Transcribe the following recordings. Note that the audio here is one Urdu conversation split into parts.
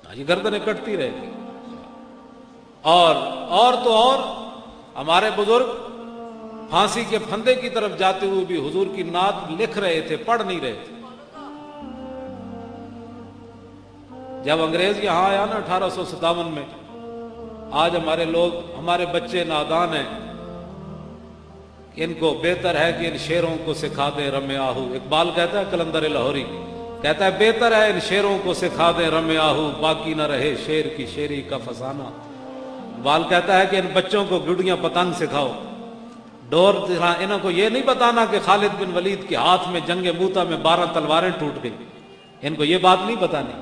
یہ گردنیں کٹتی رہے گی۔ اور تو اور ہمارے بزرگ پھانسی کے پھندے کی طرف جاتے ہوئے بھی حضور کی نعت لکھ رہے تھے، پڑھ نہیں رہے تھے۔ جب انگریز یہاں آیا نا 1857 میں، آج ہمارے لوگ، ہمارے بچے نادان ہیں، ان کو بہتر ہے کہ ان شیروں کو سکھا دیں رم آہو۔ اقبال کہتا ہے، کلندر لاہوری کہتا ہے، بہتر ہے ان شیروں کو سکھا دیں رم آہو، باقی نہ رہے شیر کی شیری کا فسانہ۔ اقبال کہتا ہے کہ ان بچوں کو گڈیاں پتنگ سکھاؤ، ڈور، انہوں کو یہ نہیں بتانا کہ خالد بن ولید کے ہاتھ میں جنگ موتا میں 12 تلواریں ٹوٹ گئی، ان کو یہ بات نہیں بتانی۔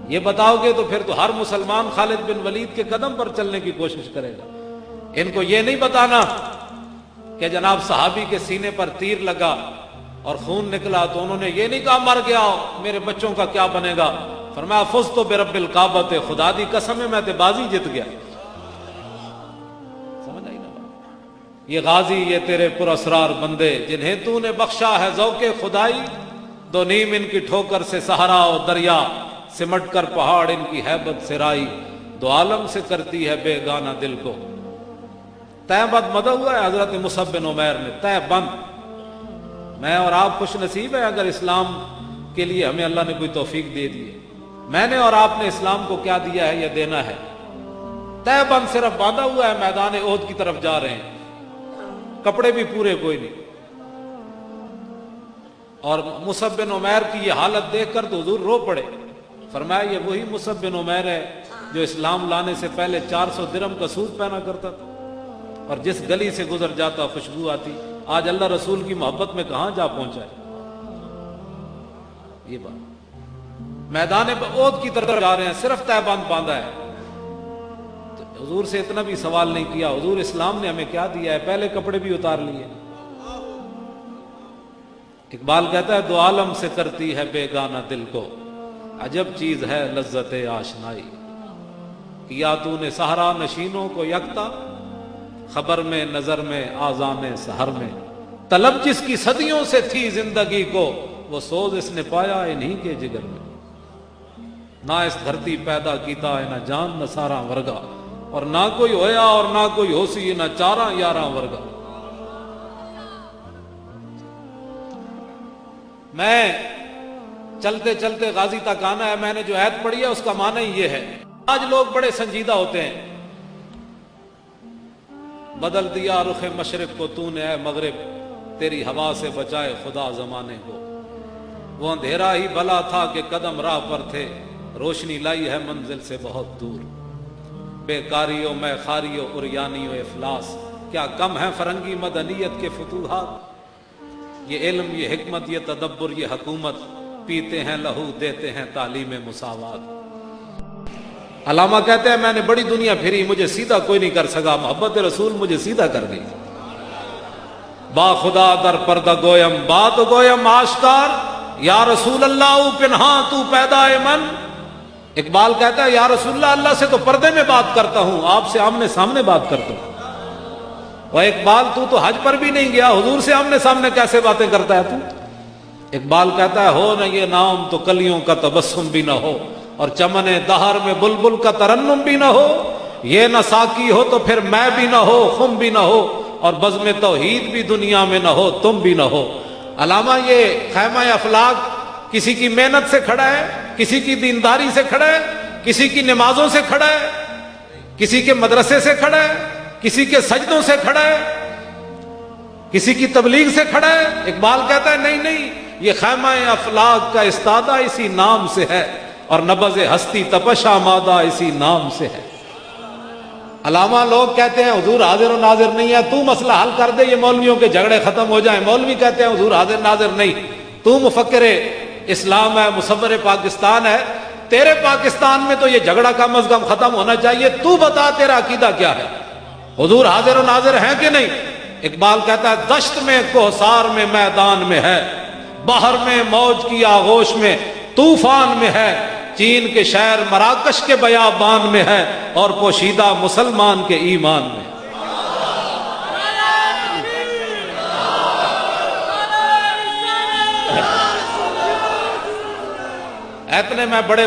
یہ بتاؤ گے تو پھر تو ہر مسلمان خالد بن ولید کے قدم پر چلنے کی کوشش کرے گا۔ ان کو یہ نہیں بتانا کہ جناب صحابی کے سینے پر تیر لگا اور خون نکلا تو انہوں نے یہ نہیں کہا مر گیا میرے بچوں کا کیا بنے گا، فرمایا فزت برب الکعبۃ، خدا دی قسم ہے میں تے بازی جت گیا۔ سمجھ آئی نا بات؟ یہ غازی، یہ تیرے پراسرار بندے جنہیں تو نے بخشا ہے ذوق خدائی، دو نیم ان کی ٹھوکر سے صحرا و دریا، سمٹ کر پہاڑ ان کی ہیبت سرائی، دو عالم سے کرتی ہے بے گانا دل کو۔ تہ بند مدہ ہوا ہے حضرت مصعب بن عمیر نے، تہ بند۔ میں اور آپ خوش نصیب ہیں اگر اسلام کے لیے ہمیں اللہ نے کوئی توفیق دے دی ہے۔ میں نے اور آپ نے اسلام کو کیا دیا ہے یا دینا ہے؟ تہ بند صرف باندھا ہوا ہے، میدان احد کی طرف جا رہے ہیں، کپڑے بھی پورے کوئی نہیں۔ اور مصعب بن عمیر کی یہ حالت دیکھ کر تو حضور رو پڑے، فرمایا یہ وہی مصعب بن عمیر ہے جو اسلام لانے سے پہلے 400 درہم کا سوٹ پہنا کرتا تھا اور جس گلی سے گزر جاتا خوشبو آتی۔ آج اللہ رسول کی محبت میں کہاں جا پہنچا ہے؟ یہ بات، میدان احد کی طرف جا رہے ہیں، صرف تہ بند باندھا ہے۔ تو حضور سے اتنا بھی سوال نہیں کیا، حضور اسلام نے ہمیں کیا دیا ہے، پہلے کپڑے بھی اتار لیے۔ اقبال کہتا ہے، دو عالم سے کرتی ہے بے گانا دل کو، عجب چیز ہے لذت آشنائی، کیا تو نے صحرا نشینوں کو یکتا، خبر میں نظر میں آذان سحر میں، طلب جس کی صدیوں سے تھی زندگی کو، وہ سوز اس نے پایا انہی کے جگر میں، نہ اس دھرتی پیدا کیتا ہے نہ جان نہ سارا ورگا، اور نہ کوئی ہویا اور نہ کوئی ہوسی نہ چاراں یاراں ورگا۔ میں چلتے چلتے غازی تک آنا ہے، میں نے جو آیت پڑھی ہے اس کا معنی یہ ہے۔ آج لوگ بڑے سنجیدہ ہوتے ہیں، بدل دیا رخ مشرق کو تو نے اے مغرب، تیری ہوا سے بچائے خدا زمانے کو، وہ اندھیرا ہی بھلا تھا کہ قدم راہ پر تھے، روشنی لائی ہے منزل سے بہت دور، بیکاریوں میں خاریوں اریانیوں افلاس، کیا کم ہے فرنگی مدنیت کے فتوحات، یہ علم یہ حکمت یہ تدبر یہ حکومت، پیتے ہیں لہو دیتے ہیں تعلیم مساوات۔ علامہ کہتے ہیں میں نے بڑی دنیا پھری، مجھے سیدھا کوئی نہیں کر سکا، محبت رسول مجھے سیدھا کر گئی۔ با خدا در پردہ گویم بات گویم آشکار، یا رسول اللہ پنہاں تو پیدا من۔ اقبال کہتا ہے یا رسول اللہ، اللہ سے تو پردے میں بات کرتا ہوں، آپ سے آمنے سامنے بات کرتا ہوں۔ اور اقبال تو حج پر بھی نہیں گیا، حضور سے آمنے سامنے کیسے باتیں کرتا ہے تو؟ اقبال کہتا ہے ہو نہ یہ نام تو کلیوں کا تبسم بھی نہ ہو، اور چمن دہر میں بلبل کا ترنم بھی نہ ہو، یہ نہ ساقی ہو تو پھر میں بھی نہ ہو، خم بھی نہ ہو، اور بزم توحید بھی دنیا میں نہ ہو، تم بھی نہ ہو۔ علامہ یہ خیمہ افلاک کسی کی محنت سے کھڑا ہے، کسی کی دینداری سے کھڑا ہے، کسی کی نمازوں سے کھڑا ہے، کسی کے مدرسے سے کھڑا ہے، کسی کے سجدوں سے کھڑا ہے، کسی کی تبلیغ سے کھڑا ہے۔ اقبال کہتا ہے نہیں نہیں، یہ خیمہ افلاک کا استادہ اسی نام سے ہے، اور نبض ہستی تپش آمادہ اسی نام سے ہے۔ علامہ لوگ کہتے ہیں حضور حاضر و ناظر نہیں ہے، تو مسئلہ حل کر دے، یہ مولویوں کے جھگڑے ختم ہو جائیں۔ مولوی کہتے ہیں حضور حاضر ناظر نہیں، تو مفکر اسلام ہے، مصور پاکستان ہے، تیرے پاکستان میں تو یہ جھگڑا کم از کم ختم ہونا چاہیے، تو بتا تیرا عقیدہ کیا ہے، حضور حاضر و ناظر ہیں کہ نہیں؟ اقبال کہتا ہے دشت میں کوہسار میں میدان میں ہے، بحر میں موج کی آغوش میں طوفان میں ہے، چین کے شہر مراکش کے بیابان میں ہے، اور پوشیدہ مسلمان کے ایمان میں۔ اتنے میں بڑے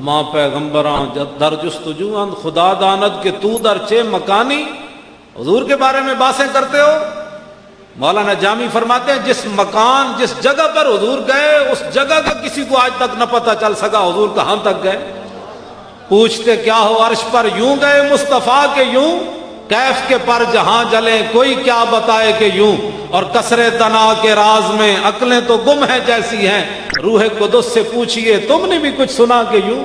ہما پیغمبراں در جستجو اند خدا داند کہ تو در چے مکانی. حضور کے بارے میں باتیں کرتے ہو. مولانا جامی فرماتے ہیں جس مکان جس جگہ پر حضور گئے اس جگہ کا کسی کو آج تک نہ پتہ چل سکا حضور کہاں تک گئے. پوچھتے کیا ہو عرش پر یوں گئے مصطفیٰ کے یوں, کیف کے پر جہاں جلیں کوئی کیا بتائے کہ یوں, اور کسرے تنا کے راز میں عقلیں تو گم ہیں جیسی ہیں, روح قدس سے پوچھئے تم نے بھی کچھ سنا کہ یوں.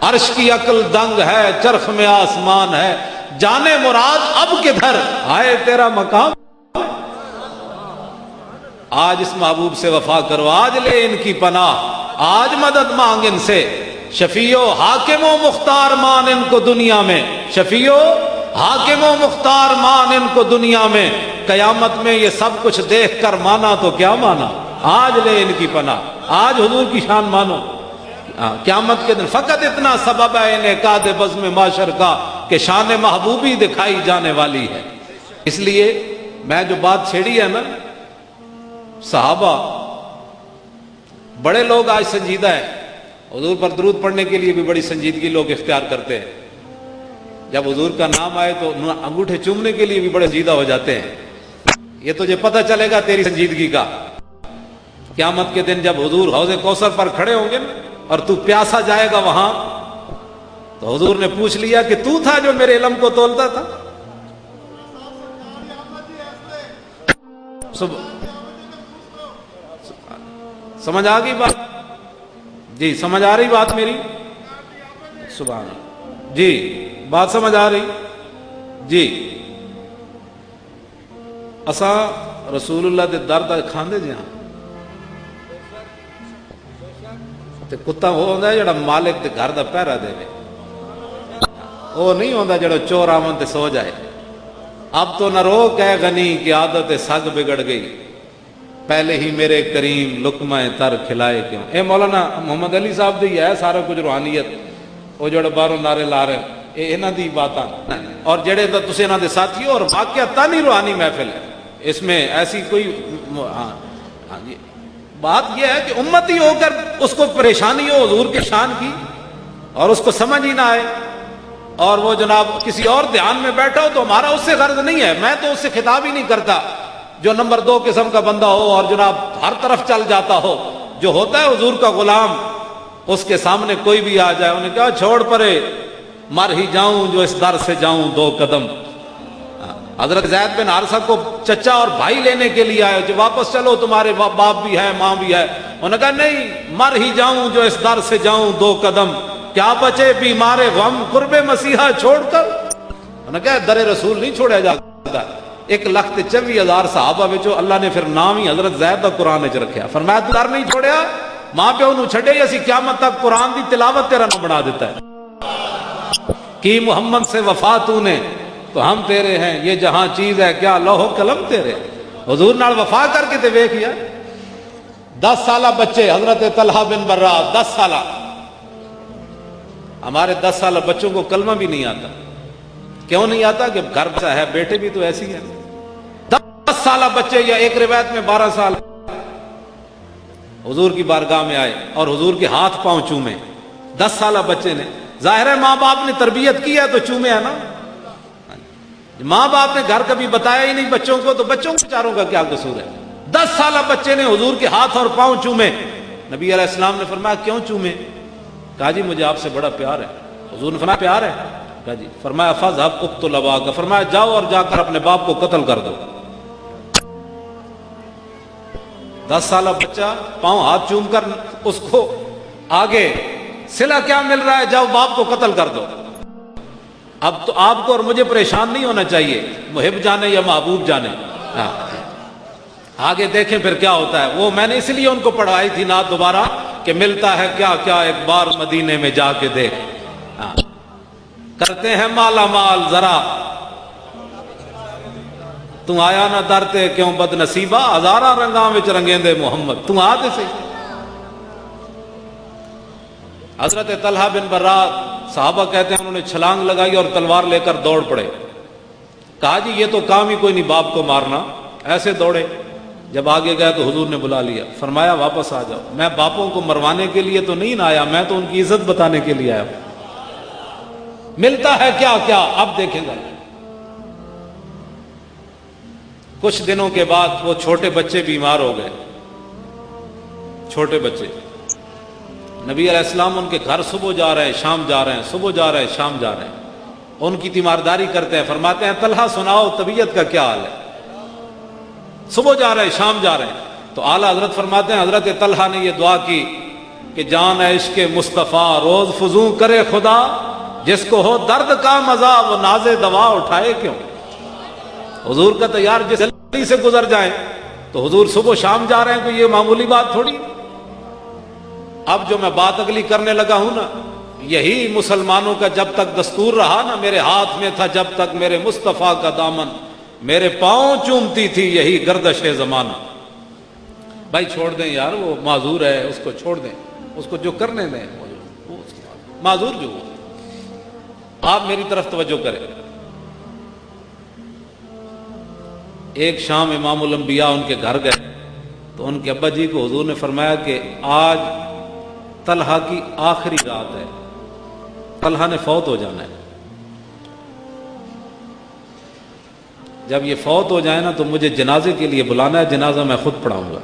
عرش کی عقل دنگ ہے چرخ میں آسمان ہے, جانے مراد اب کدھر آئے تیرا مقام. آج اس محبوب سے وفا کرو, آج لے ان کی پناہ, آج مدد مانگ ان سے. شفیع و حاکم و مختار مان ان کو دنیا میں, شفیع و حاکم و مختار مان ان کو دنیا میں. قیامت میں یہ سب کچھ دیکھ کر مانا تو کیا مانا, آج لے ان کی پناہ, آج حضور کی شان مانو. قیامت کے دن فقط اتنا سبب ہے انعقاد بزم معاشر کا کہ شان محبوبی دکھائی جانے والی ہے. اس لیے میں جو بات چھیڑی ہے نا, صحابہ بڑے لوگ آج سنجیدہ ہیں. حضور پر درود پڑھنے کے لیے بھی بڑی سنجیدگی لوگ اختیار کرتے ہیں. جب حضور کا نام آئے تو انگوٹھے چومنے کے لیے بھی بڑے سنجیدہ ہو جاتے ہیں. یہ تجھے پتہ چلے گا تیری سنجیدگی کا قیامت کے دن جب حضور حوض کوثر پر کھڑے ہوں گے اور تو پیاسا جائے گا وہاں, تو حضور نے پوچھ لیا کہ تو تھا جو میرے علم کو تولتا تھا. سمجھ آ گئی بات؟ جی سمجھ آ رہی بات میری؟ سبحان اللہ. جی بات سمجھ آ رہی؟ جی اساں رسول اللہ دے در دا کھاندے جی ہاں, تے کتا وہ ہوندا ہے جڑا مالک دے گھر دا پہرا دے, وہ نہیں ہوندا جڑا چور آمن تے سو جائے. اب تو نہ روک ہے غنی کی عادت سگ بگڑ گئی, پہلے ہی میرے کریم لقمہ تر کھلائے کیوں. اے مولانا محمد علی صاحب دی ہے سارا کچھ روحانیت, وہ جڑے باہروں نعرے لا رہے ہیں یہ انہاں دی باتاں, اور جڑے تسی انہاں دے ساتھی ہو, اور واقعہ تانی روحانی محفل ہے, اس میں ایسی کوئی جی بات یہ ہے کہ امتی ہو کر اس کو پریشانی ہو حضور کی شان کی اور اس کو سمجھ ہی نہ آئے, اور وہ جناب کسی اور دھیان میں بیٹھا ہو, تو ہمارا اس سے غرض نہیں ہے. میں تو اس سے خطاب ہی نہیں کرتا جو نمبر 2 قسم کا بندہ ہو اور جناب ہر طرف چل جاتا ہو. جو ہوتا ہے حضور کا غلام, اس کے سامنے کوئی بھی آ جائے, انہیں کہا چھوڑ پرے مر ہی جاؤں جو اس در سے جاؤں 2 قدم. حضرت زید بن حارثہ کو چچا اور بھائی لینے کے لیے آئے, جو واپس چلو تمہارے باپ بھی ہے ماں بھی ہے. انہوں نے کہا نہیں, مر ہی جاؤں جو اس در سے جاؤں 2 قدم, کیا بچے بیمار غم قرب مسیحا چھوڑ کر. انہوں نے کہا در رسول نہیں چھوڑا جاتا. 1,24,000 صحابہ وچوں اللہ نے پھر نام ہی حضرت زید دا قرآن وچ رکھیا. فرمایا تو در نہیں چھوڑیا, ماں پیو نو چھڈے اسی قیامت تک قرآن دی تلاوت تیرا نام بنا دیتا ہے. کی محمد سے وفا تو نے تو ہم تیرے ہیں, یہ جہاں چیز ہے کیا لوح و قلم تیرے. حضور نال وفا کر کے تے ویکھیا. 10 سالہ بچے حضرت طلحہ بن برا, 10 سالہ. ہمارے 10 سالہ بچوں کو کلمہ بھی نہیں آتا. کیوں نہیں آتا؟ کہ گھر سے ہے, بیٹے بھی تو ایسی ہیں. 10 سالہ بچے, یا ایک روایت میں 12 سال, حضور کی بارگاہ میں آئے اور حضور کے ہاتھ پاؤں چومے. 10 سالہ بچے نے, ظاہر ہے ماں باپ نے تربیت کی ہے تو چومے ہے نا. ماں باپ نے گھر کبھی بتایا ہی نہیں بچوں کو, تو بچوں کو چاروں کا کیا قصور ہے. 10 سالہ بچے نے حضور کے ہاتھ اور پاؤں چومے. نبی علیہ السلام نے فرمایا کیوں چومے؟ کہا جی مجھے آپ سے بڑا پیار ہے. حضور نے فرمایا پیار ہے؟ کہا جی. فرمایا فذهب اقتل اباک, فرمایا جاؤ اور جا کر اپنے باپ کو قتل کر دو. 10 سالہ بچہ پاؤں ہاتھ چوم کر اس کو آگے صلہ کیا مل رہا ہے, جاؤ باپ کو قتل کر دو. اب تو آپ کو اور مجھے پریشان نہیں ہونا چاہیے, محب جانے یا محبوب جانے. آگے دیکھیں پھر کیا ہوتا ہے. وہ میں نے اس لیے ان کو پڑھائی تھی نعت دوبارہ کہ ملتا ہے کیا کیا ایک بار مدینے میں جا کے دیکھ. کرتے ہیں مالا مال ذرا, تو آیا نہ درتے کیوں بد نصیبہ, ہزارہ رنگاں وچ رنگیں دے محمد, تو آتے سے. حضرت طلحہ بن برا, صحابہ کہتے ہیں انہوں نے چھلانگ لگائی اور تلوار لے کر دوڑ پڑے. کہا جی یہ تو کام ہی کوئی نہیں باپ کو مارنا. ایسے دوڑے, جب آگے گیا تو حضور نے بلا لیا، فرمایا واپس آ جاؤ، میں باپوں کو مروانے کے لیے تو نہیں نہ آیا، میں تو ان کی عزت بتانے کے لیے آیا ہوں۔ ملتا ہے کیا کیا اب دیکھیں گا۔ کچھ دنوں کے بعد وہ چھوٹے بچے بیمار ہو گئے، چھوٹے بچے، نبی علیہ السلام ان کے گھر صبح جا رہے ہیں شام جا رہے ہیں، صبح جا رہے ہیں شام جا رہے ہیں، ان کی تیمارداری کرتے ہیں، فرماتے ہیں طلحہ سناؤ طبیعت کا کیا حال ہے؟ صبح جا رہے ہیں شام جا رہے ہیں۔ تو اعلیٰ حضرت فرماتے ہیں حضرت طلحہ نے یہ دعا کی کہ جان عشق مصطفیٰ روز فزوں کرے خدا، جس کو ہو درد کا مزہ وہ ناز دوا اٹھائے کیوں۔ حضور کا تیار جس گلی سے گزر جائیں تو حضور صبح شام جا رہے ہیں، کوئی یہ معمولی بات تھوڑی۔ اب جو میں بات اگلی کرنے لگا ہوں نا، یہی مسلمانوں کا جب تک دستور رہا نا، میرے ہاتھ میں تھا جب تک میرے مصطفیٰ کا دامن، میرے پاؤں چومتی تھی یہی گردش زمانہ۔ بھائی چھوڑ دیں یار، وہ معذور ہے، اس کو چھوڑ دیں، اس کو جو کرنے دیں، وہ معذور جو ہو۔ آپ میری طرف توجہ کریں۔ ایک شام امام الانبیاء ان کے گھر گئے تو ان کے ابا جی کو حضور نے فرمایا کہ آج طلحہ کی آخری رات ہے، طلحہ نے فوت ہو جانا ہے، جب یہ فوت ہو جائے نا تو مجھے جنازے کے لیے بلانا ہے، جنازہ میں خود پڑھاؤں گا۔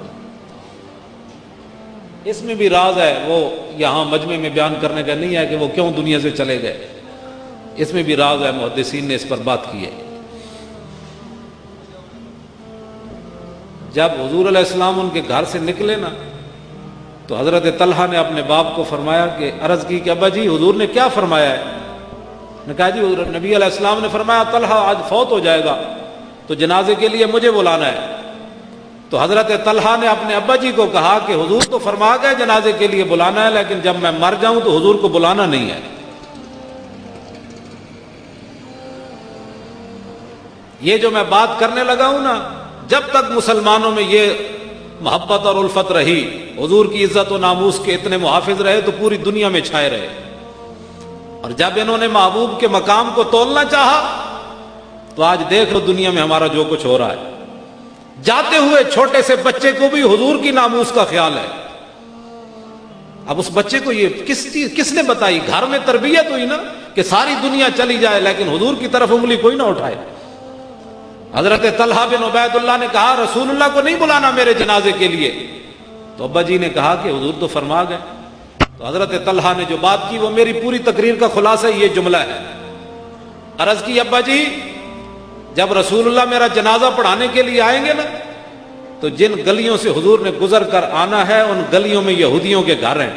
اس میں بھی راز ہے، وہ یہاں مجمع میں بیان کرنے کا نہیں ہے کہ وہ کیوں دنیا سے چلے گئے، اس میں بھی راز ہے، محدثین نے اس پر بات کی ہے۔ جب حضور علیہ السلام ان کے گھر سے نکلے نا تو حضرت طلحہ نے اپنے باپ کو فرمایا کہ عرض کی کہ ابا جی حضور نے کیا فرمایا ہے؟ نے کہا جی نبی علیہ السلام نے فرمایا طلحہ آج فوت ہو جائے گا تو جنازے کے لیے مجھے بلانا ہے۔ تو حضرت طلحہ نے اپنے ابا جی کو کہا کہ حضور تو فرما گئے جنازے کے لیے بلانا ہے، لیکن جب میں مر جاؤں تو حضور کو بلانا نہیں ہے۔ یہ جو میں بات کرنے لگا ہوں نا، جب تک مسلمانوں میں یہ محبت اور الفت رہی، حضور کی عزت و ناموس کے اتنے محافظ رہے تو پوری دنیا میں چھائے رہے، اور جب انہوں نے محبوب کے مقام کو تولنا چاہا تو آج دیکھ لو دنیا میں ہمارا جو کچھ ہو رہا ہے۔ جاتے ہوئے چھوٹے سے بچے کو بھی حضور کی ناموس کا خیال ہے۔ اب اس بچے کو یہ کس نے بتائی؟ گھر میں تربیت ہوئی نا کہ ساری دنیا چلی جائے لیکن حضور کی طرف انگلی کوئی نہ اٹھائے۔ حضرت طلحہ بن عبید اللہ نے کہا رسول اللہ کو نہیں بلانا میرے جنازے کے لیے، تو ابا جی نے کہا کہ حضور تو فرما گئے۔ تو حضرت طلحہ نے جو بات کی وہ میری پوری تقریر کا خلاصہ یہ جملہ ہے۔ عرض کی ابا جی جب رسول اللہ میرا جنازہ پڑھانے کے لیے آئیں گے نا تو جن گلیوں سے حضور نے گزر کر آنا ہے ان گلیوں میں یہودیوں کے گھر ہیں،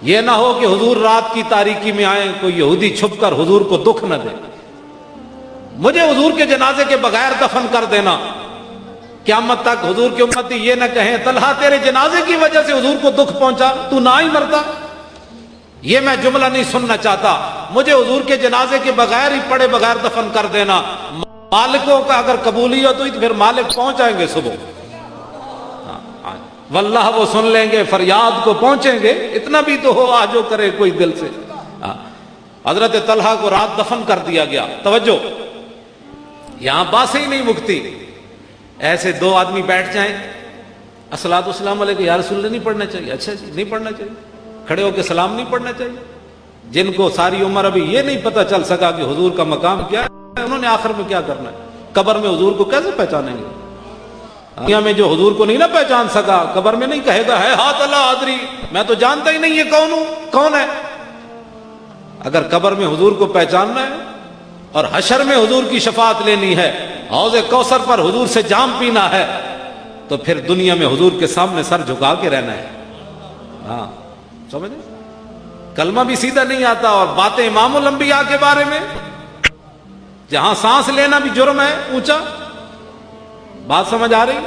یہ نہ ہو کہ حضور رات کی تاریکی میں آئیں کوئی یہودی چھپ کر حضور کو دکھ نہ دے، مجھے حضور کے جنازے کے بغیر دفن کر دینا، قیامت تک حضور کی امتی یہ نہ کہیں طلحہ تیرے جنازے کی وجہ سے حضور کو دکھ پہنچا، تو نہ ہی مرتا۔ یہ میں جملہ نہیں سننا چاہتا، مجھے حضور کے جنازے کے بغیر ہی پڑے بغیر دفن کر دینا۔ مالکوں کا اگر قبولیت ہوئی تو پھر مالک پہنچ جائیں گے صبح، واللہ وہ سن لیں گے، فریاد کو پہنچیں گے، اتنا بھی تو ہو آجو کرے کوئی دل سے۔ حضرت طلحہ کو رات دفن کر دیا گیا۔ توجہ، یہاں باتیں ہی نہیں مکتی۔ ایسے دو آدمی بیٹھ جائیں، الصلوۃ والسلام علیہ یا رسول اللہ نہیں پڑھنا چاہیے، اچھا جی نہیں پڑھنا چاہیے، کھڑے ہو کے سلام نہیں پڑھنا چاہیے۔ جن کو ساری عمر ابھی یہ نہیں پتہ چل سکا کہ حضور کا مقام کیا ہے، انہوں نے آخر میں کیا کرنا ہے؟ قبر میں حضور کو کیسے پہچانیں گے؟ دنیا میں جو حضور کو نہیں نہ پہچان سکا، قبر میں نہیں کہے گا ہے ہاتھ اللہ ادری، میں تو جانتا ہی نہیں یہ کون ہوں، کون ہے۔ اگر قبر میں حضور کو پہچاننا ہے اور حشر میں حضور کی شفاعت لینی ہے، حوض کوثر پر حضور سے جام پینا ہے، تو پھر دنیا میں حضور کے سامنے سر جھکا کے رہنا ہے۔ ہاں سمجھے؟ کلمہ بھی سیدھا نہیں آتا اور باتیں امام الانبیاء کے بارے میں، جہاں سانس لینا بھی جرم ہے اونچا۔ بات سمجھ آ رہی؟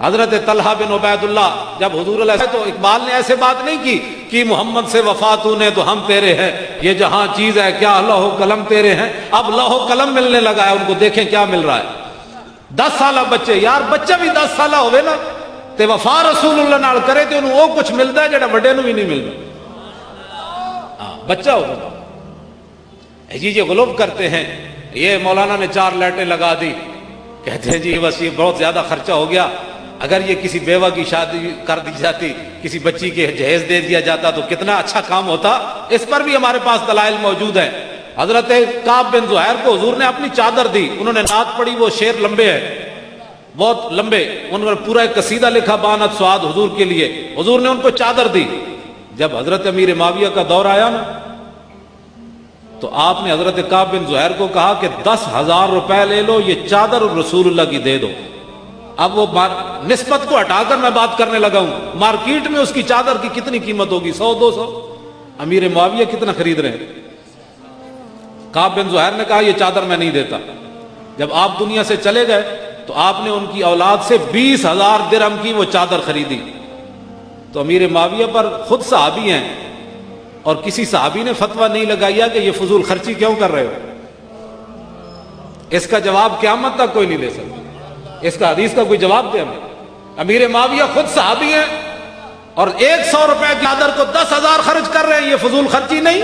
حضرت طلحہ بن عبید اللہ جب حضور علیہ السلام، تو اقبال نے ایسے بات نہیں کی کہ محمد سے وفا تو نے تو ہم تیرے ہیں، یہ جہاں چیز ہے کیا لوح و قلم تیرے ہیں۔ اب لوح و قلم ملنے لگا ہے، ان کو دیکھیں کیا مل رہا ہے۔ 10 سالہ بچے، یار بچہ بھی 10 سالہ ہوئے نا تے وفا رسول اللہ نال کرے تے انہوں وہ کچھ ملتا ہے جڑا بڑے نو بھی نہیں ملتا۔ بچہ ہوگا جی غلوب کرتے ہیں، یہ مولانا نے 4 لائٹیں لگا دی کہتے ہیں جی بس یہ بہت زیادہ خرچہ ہو گیا، اگر یہ کسی بیوہ کی شادی کر دی جاتی، کسی بچی کے جہیز دے دیا جاتا تو کتنا اچھا کام ہوتا۔ اس پر بھی ہمارے پاس دلائل موجود ہیں۔ حضرت کعب بن زہیر کو حضور نے اپنی چادر دی، انہوں نے نعت پڑھی، وہ شعر لمبے ہیں، بہت لمبے، انہوں نے پورا ایک قصیدہ لکھا بانت سعاد حضور کے لیے، حضور نے ان کو چادر دی۔ جب حضرت امیر معاویہ کا دور آیا نا تو آپ نے حضرت کعب بن زہیر کو کہا کہ 10,000 روپے لے لو، یہ چادر رسول اللہ کی دے دو۔ اب وہ نسبت کو ہٹا کر میں بات کرنے لگا ہوں، مارکیٹ میں اس کی چادر کی کتنی قیمت ہوگی؟ 100-200۔ امیر معاویہ کتنا خرید رہے ہیں؟ کعب بن زہیر نے کہا یہ چادر میں نہیں دیتا۔ جب آپ دنیا سے چلے گئے تو آپ نے ان کی اولاد سے 20,000 درہم کی وہ چادر خریدی۔ تو امیر معاویہ پر خود صحابی ہیں اور کسی صحابی نے فتویٰ نہیں لگایا کہ یہ فضول خرچی کیوں کر رہے ہو؟ اس کا جواب قیامت تک کوئی نہیں دے سکتا، اس کا حدیث کا کوئی جواب دے ہمیں۔ امیر معاویہ خود صحابی ہیں اور 100 روپے کی چادر کو 10,000 خرچ کر رہے ہیں، یہ فضول خرچی نہیں؟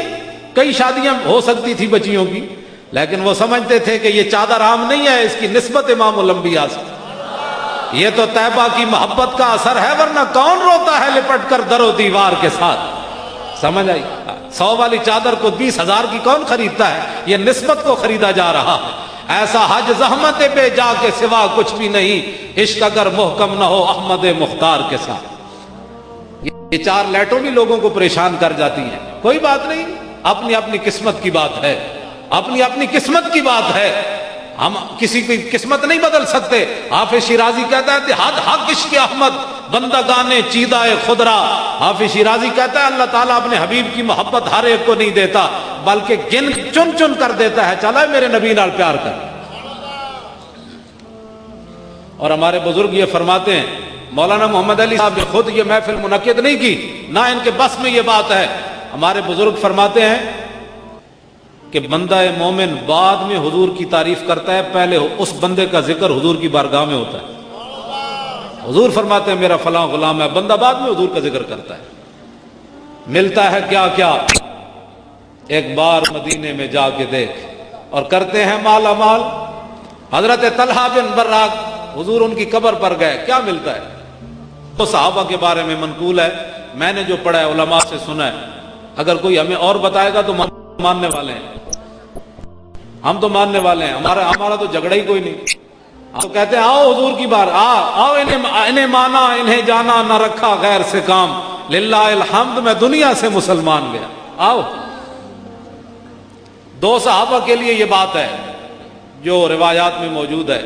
کئی شادیاں ہو سکتی تھی بچیوں کی، لیکن وہ سمجھتے تھے کہ یہ چادر عام نہیں ہے، اس کی نسبت امام الانبیاء سے، یہ تو طیبہ کی محبت کا اثر ہے، ورنہ کون روتا ہے لپٹ کر در و دیوار کے ساتھ؟ سمجھ آئی؟ 100 والی چادر کو 20,000 کی کون خریدتا ہے؟ یہ نسبت کو خریدا جا رہا ہے۔ ایسا حج زحمت پہ جا کے سوا کچھ بھی نہیں، عشق اگر محکم نہ ہو احمد مختار کے ساتھ۔ یہ 4 لائٹوں بھی لوگوں کو پریشان کر جاتی ہیں، کوئی بات نہیں، اپنی اپنی قسمت کی بات ہے، اپنی اپنی قسمت کی بات ہے، ہم کسی کی قسمت نہیں بدل سکتے۔ حافظ شیرازی کہتا ہے حد حق عشق احمد بندگانے چیدہ خدرا۔ حافظ شیرازی کہتا ہے اللہ تعالیٰ اپنے حبیب کی محبت ہر ایک کو نہیں دیتا، بلکہ چن چن کر دیتا ہے، چلا میرے نبی نال پیار کر۔ اور ہمارے بزرگ یہ فرماتے ہیں، مولانا محمد علی صاحب نے خود یہ محفل منعقد نہیں کی، نہ ان کے بس میں یہ بات ہے۔ ہمارے بزرگ فرماتے ہیں کہ بندہ مومن بعد میں حضور کی تعریف کرتا ہے، پہلے اس بندے کا ذکر حضور کی بارگاہ میں ہوتا ہے۔ حضور فرماتے ہیں میرا فلاں غلام ہے، بندہ بعد میں حضور کا ذکر کرتا ہے۔ ملتا ہے کیا کیا، ایک بار مدینے میں جا کے دیکھ، اور کرتے ہیں مالا مال۔ حضرت طلحہ بن براق حضور ان کی قبر پر گئے، کیا ملتا ہے؟ تو صحابہ کے بارے میں منقول ہے، میں نے جو پڑھا ہے علماء سے سنا ہے، اگر کوئی ہمیں اور بتائے گا تو ماننے والے ہیں، ہم تو ماننے والے ہیں، ہمارا تو جھگڑا ہی کوئی نہیں۔ ہم تو کہتے ہیں آؤ حضور کی بار، آؤ انہیں مانا انہیں جانا، نہ رکھا غیر سے کام، للہ الحمد میں دنیا سے مسلمان گیا، آؤ۔ 2 صحابہ کے لیے یہ بات ہے جو روایات میں موجود ہے۔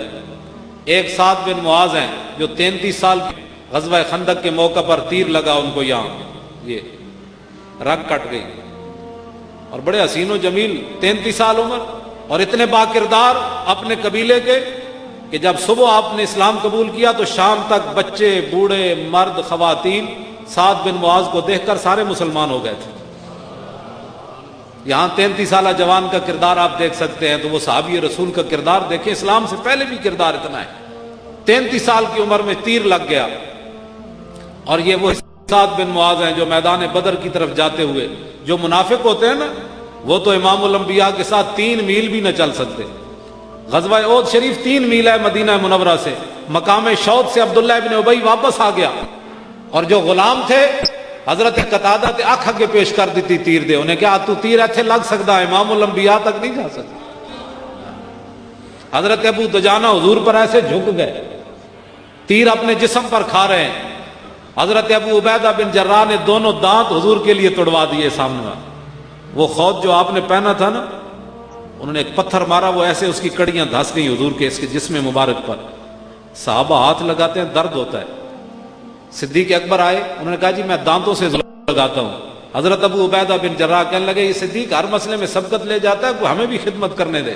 ایک سعد بن معاذ ہیں جو 33 سال غزوہ خندق کے موقع پر تیر لگا ان کو، یہاں یہ رگ کٹ گئی، اور بڑے حسین و جمیل، 33 سال عمر، اور اتنے با کردار اپنے قبیلے کے کہ جب صبح آپ نے اسلام قبول کیا تو شام تک بچے بوڑھے مرد خواتین سعد بن معاذ کو دیکھ کر سارے مسلمان ہو گئے تھے۔ یہاں 33 سالہ جوان کا کردار آپ دیکھ سکتے ہیں، تو وہ صحابی رسول کا کردار دیکھیں، اسلام سے پہلے بھی کردار اتنا ہے۔ 33 سال کی عمر میں تیر لگ گیا، اور یہ وہ سعد بن معاذ ہیں جو میدان بدر کی طرف جاتے ہوئے، جو منافق ہوتے ہیں نا وہ تو امام الانبیاء کے ساتھ 3 میل بھی نہ چل سکتے۔ غزوہ احد شریف 3 میل ہے مدینہ منورہ سے، مقام شوط سے عبداللہ ابن ابی واپس آ گیا، اور جو غلام تھے حضرت قتادہ تے آنکھ کے پیش کر دیتی تیر دے، انہیں کہا تو تیر ایتھے لگ سکتا ہے، امام الانبیاء تک نہیں جا سکتا۔ حضرت ابو دجانہ حضور پر ایسے جھک گئے، تیر اپنے جسم پر کھا رہے ہیں۔ حضرت ابو عبیدہ بن جراح نے دونوں دانت حضور کے لیے توڑوا دیے سامنے، وہ خود جو آپ نے پہنا تھا نا، انہوں نے ایک پتھر مارا، وہ ایسے اس کی کڑیاں دھس گئی حضور کے اس کے جسم مبارک پر۔ صحابہ ہاتھ لگاتے ہیں، درد ہوتا ہے۔ صدیق اکبر آئے، انہوں نے کہا جی میں دانتوں سے لگاتا ہوں۔ حضرت ابو عبیدہ بن جراح کہنے لگے یہ صدیق ہر مسئلے میں سبقت لے جاتا ہے، کوئی ہمیں بھی خدمت کرنے دے۔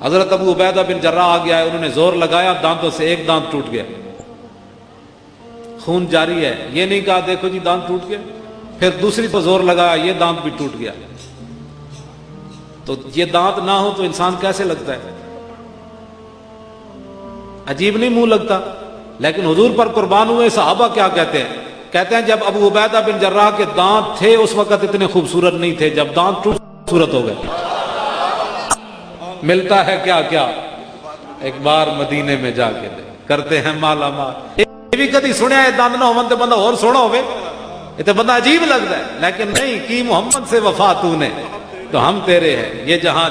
حضرت ابو عبیدہ بن جراح آ گیا ہے، انہوں نے زور لگایا، دانتوں سے ایک دانت ٹوٹ گیا، خون جاری ہے، یہ نہیں کہا دیکھو جی دانت ٹوٹ گیا، پھر دوسری پر زور لگایا، یہ دانت بھی ٹوٹ گیا۔ تو یہ دانت نہ ہو تو انسان کیسے لگتا ہے؟ عجیب نہیں منہ لگتا؟ لیکن حضور پر قربان ہوئے صحابہ کیا کہتے ہیں؟ کہتے ہیں جب ابو عبیدہ بن جراح کے دانت تھے اس وقت اتنے خوبصورت نہیں تھے، جب دانت ٹوٹ خوبصورت ہو گئے۔ ملتا ہے کیا کیا، ایک بار مدینے میں جا کے دے کرتے ہیں مالا مال. یہ بھی کدی سنیا ہے دند نہ ہون تے بندہ اور سونا ہوئے, یہ تو بندہ عجیب لگتا ہے, لیکن نہیں کی محمد سے وفا تو نے تو ہم تیرے ہیں. یہ جہاں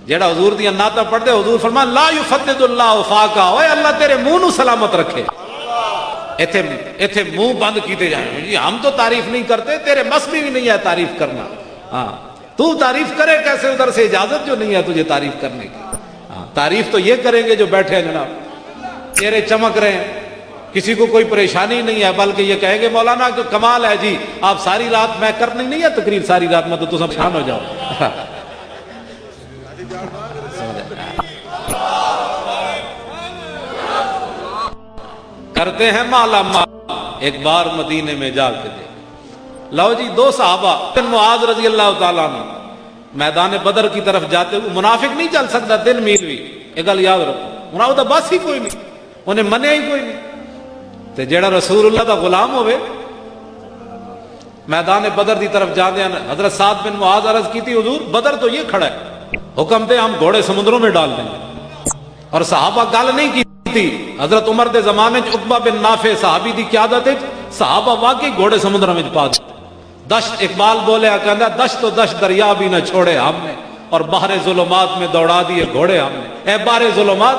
جیڑا حضور دیا نعتاں پڑھتے حضور فرمان لا یفتد اللہ وفاقا, اوے اللہ تیرے منہ نو سلامت رکھے. ایتھے منہ بند کیتے جائیں جی ہم تو تعریف نہیں کرتے, تیرے مس میں بھی نہیں ہے تعریف کرنا. ہاں تو تعریف کرے کیسے, ادھر سے اجازت جو نہیں ہے تجھے تعریف کرنے کی. ہاں تعریف تو یہ کریں گے جو بیٹھے ہیں جناب, چہرے چمک رہے ہیں, کسی کو کوئی پریشانی نہیں ہے, بلکہ یہ کہیں گے مولانا کہ کمال ہے جی, آپ ساری رات میں کرنی نہیں ہے تقریر ساری رات میں تو سب شان ہو جاؤ. کرتے ہیں مالا مال ایک بار مدینے میں جا کے دے. لو جی دو صحابہ معاذ رضی اللہ تعالیٰ عنہ میدان بدر کی طرف جاتے ہوئے, منافق نہیں چل سکتا دل میل بھی, ایک گل یاد رکھو, منافق تو بس ہی کوئی نہیں, انہیں منیا ہی کوئی نہیں. تے جیڑا رسول اللہ دا غلام ہوئے میدان بدر دی طرف جاندے ہیں, حضرت سعد بن معاذ عرض کی تھی حضور بدر تو یہ کھڑا ہے, حکم دے ہم گھوڑے سمندروں میں ڈال دیں گے. اور صحابہ گل نہیں کی تھی, حضرت عمر دے زمانے عقبہ بن نافع صحابی دی قیادت ہے, صحابہ واقعی گھوڑے سمندر میں پا دے. دشت اقبال بولے کہندا دشت و دشت دریا بھی نہ چھوڑے ہم نے, اور بحر ظلمات میں دوڑا دیے گھوڑے ہم نے. اے بحر ظلمات,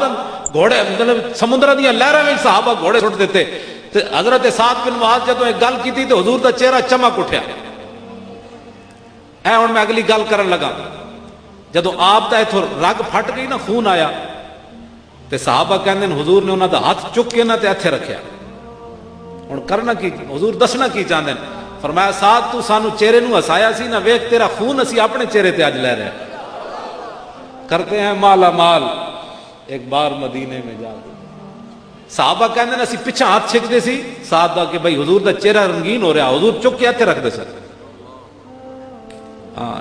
گھوڑے مطلب سمندر دیا لہراں میں صحابہ گھوڑے چھوڑ دیتے. تے حضرت سعد بن معاذ جدوں ایک گل کی تھی تو حضور دا چہرہ چمک اٹھیا. اے ہن میں اگلی گل کرن لگا, جدوں آپ دا ایتھوں رگ پھٹ گئی نا, خون آیا, تے صحابہ کہندے نے حضور نے انہاں دا ہاتھ چک کے نہ تے ایتھے رکھیا. ہن کرنا کی حضور دسنا کی چاہندے نے, فرمایا سعد تو سانو چہرے نو ہسایا سی نا, ویکھ تیرا خون اسی اپنے چہرے تے اج لے رہے ہیں. کرتے ہیں مالا مال ایک بار مدینے میں جا کے. صحابہ کہندے نے اسی پیچھے ہاتھ چھکدے سی سعد دا کہ بھائی حضور دا چہرہ رنگین ہو رہا, حضور چک کے ایتھے رکھ دے سر. ہاں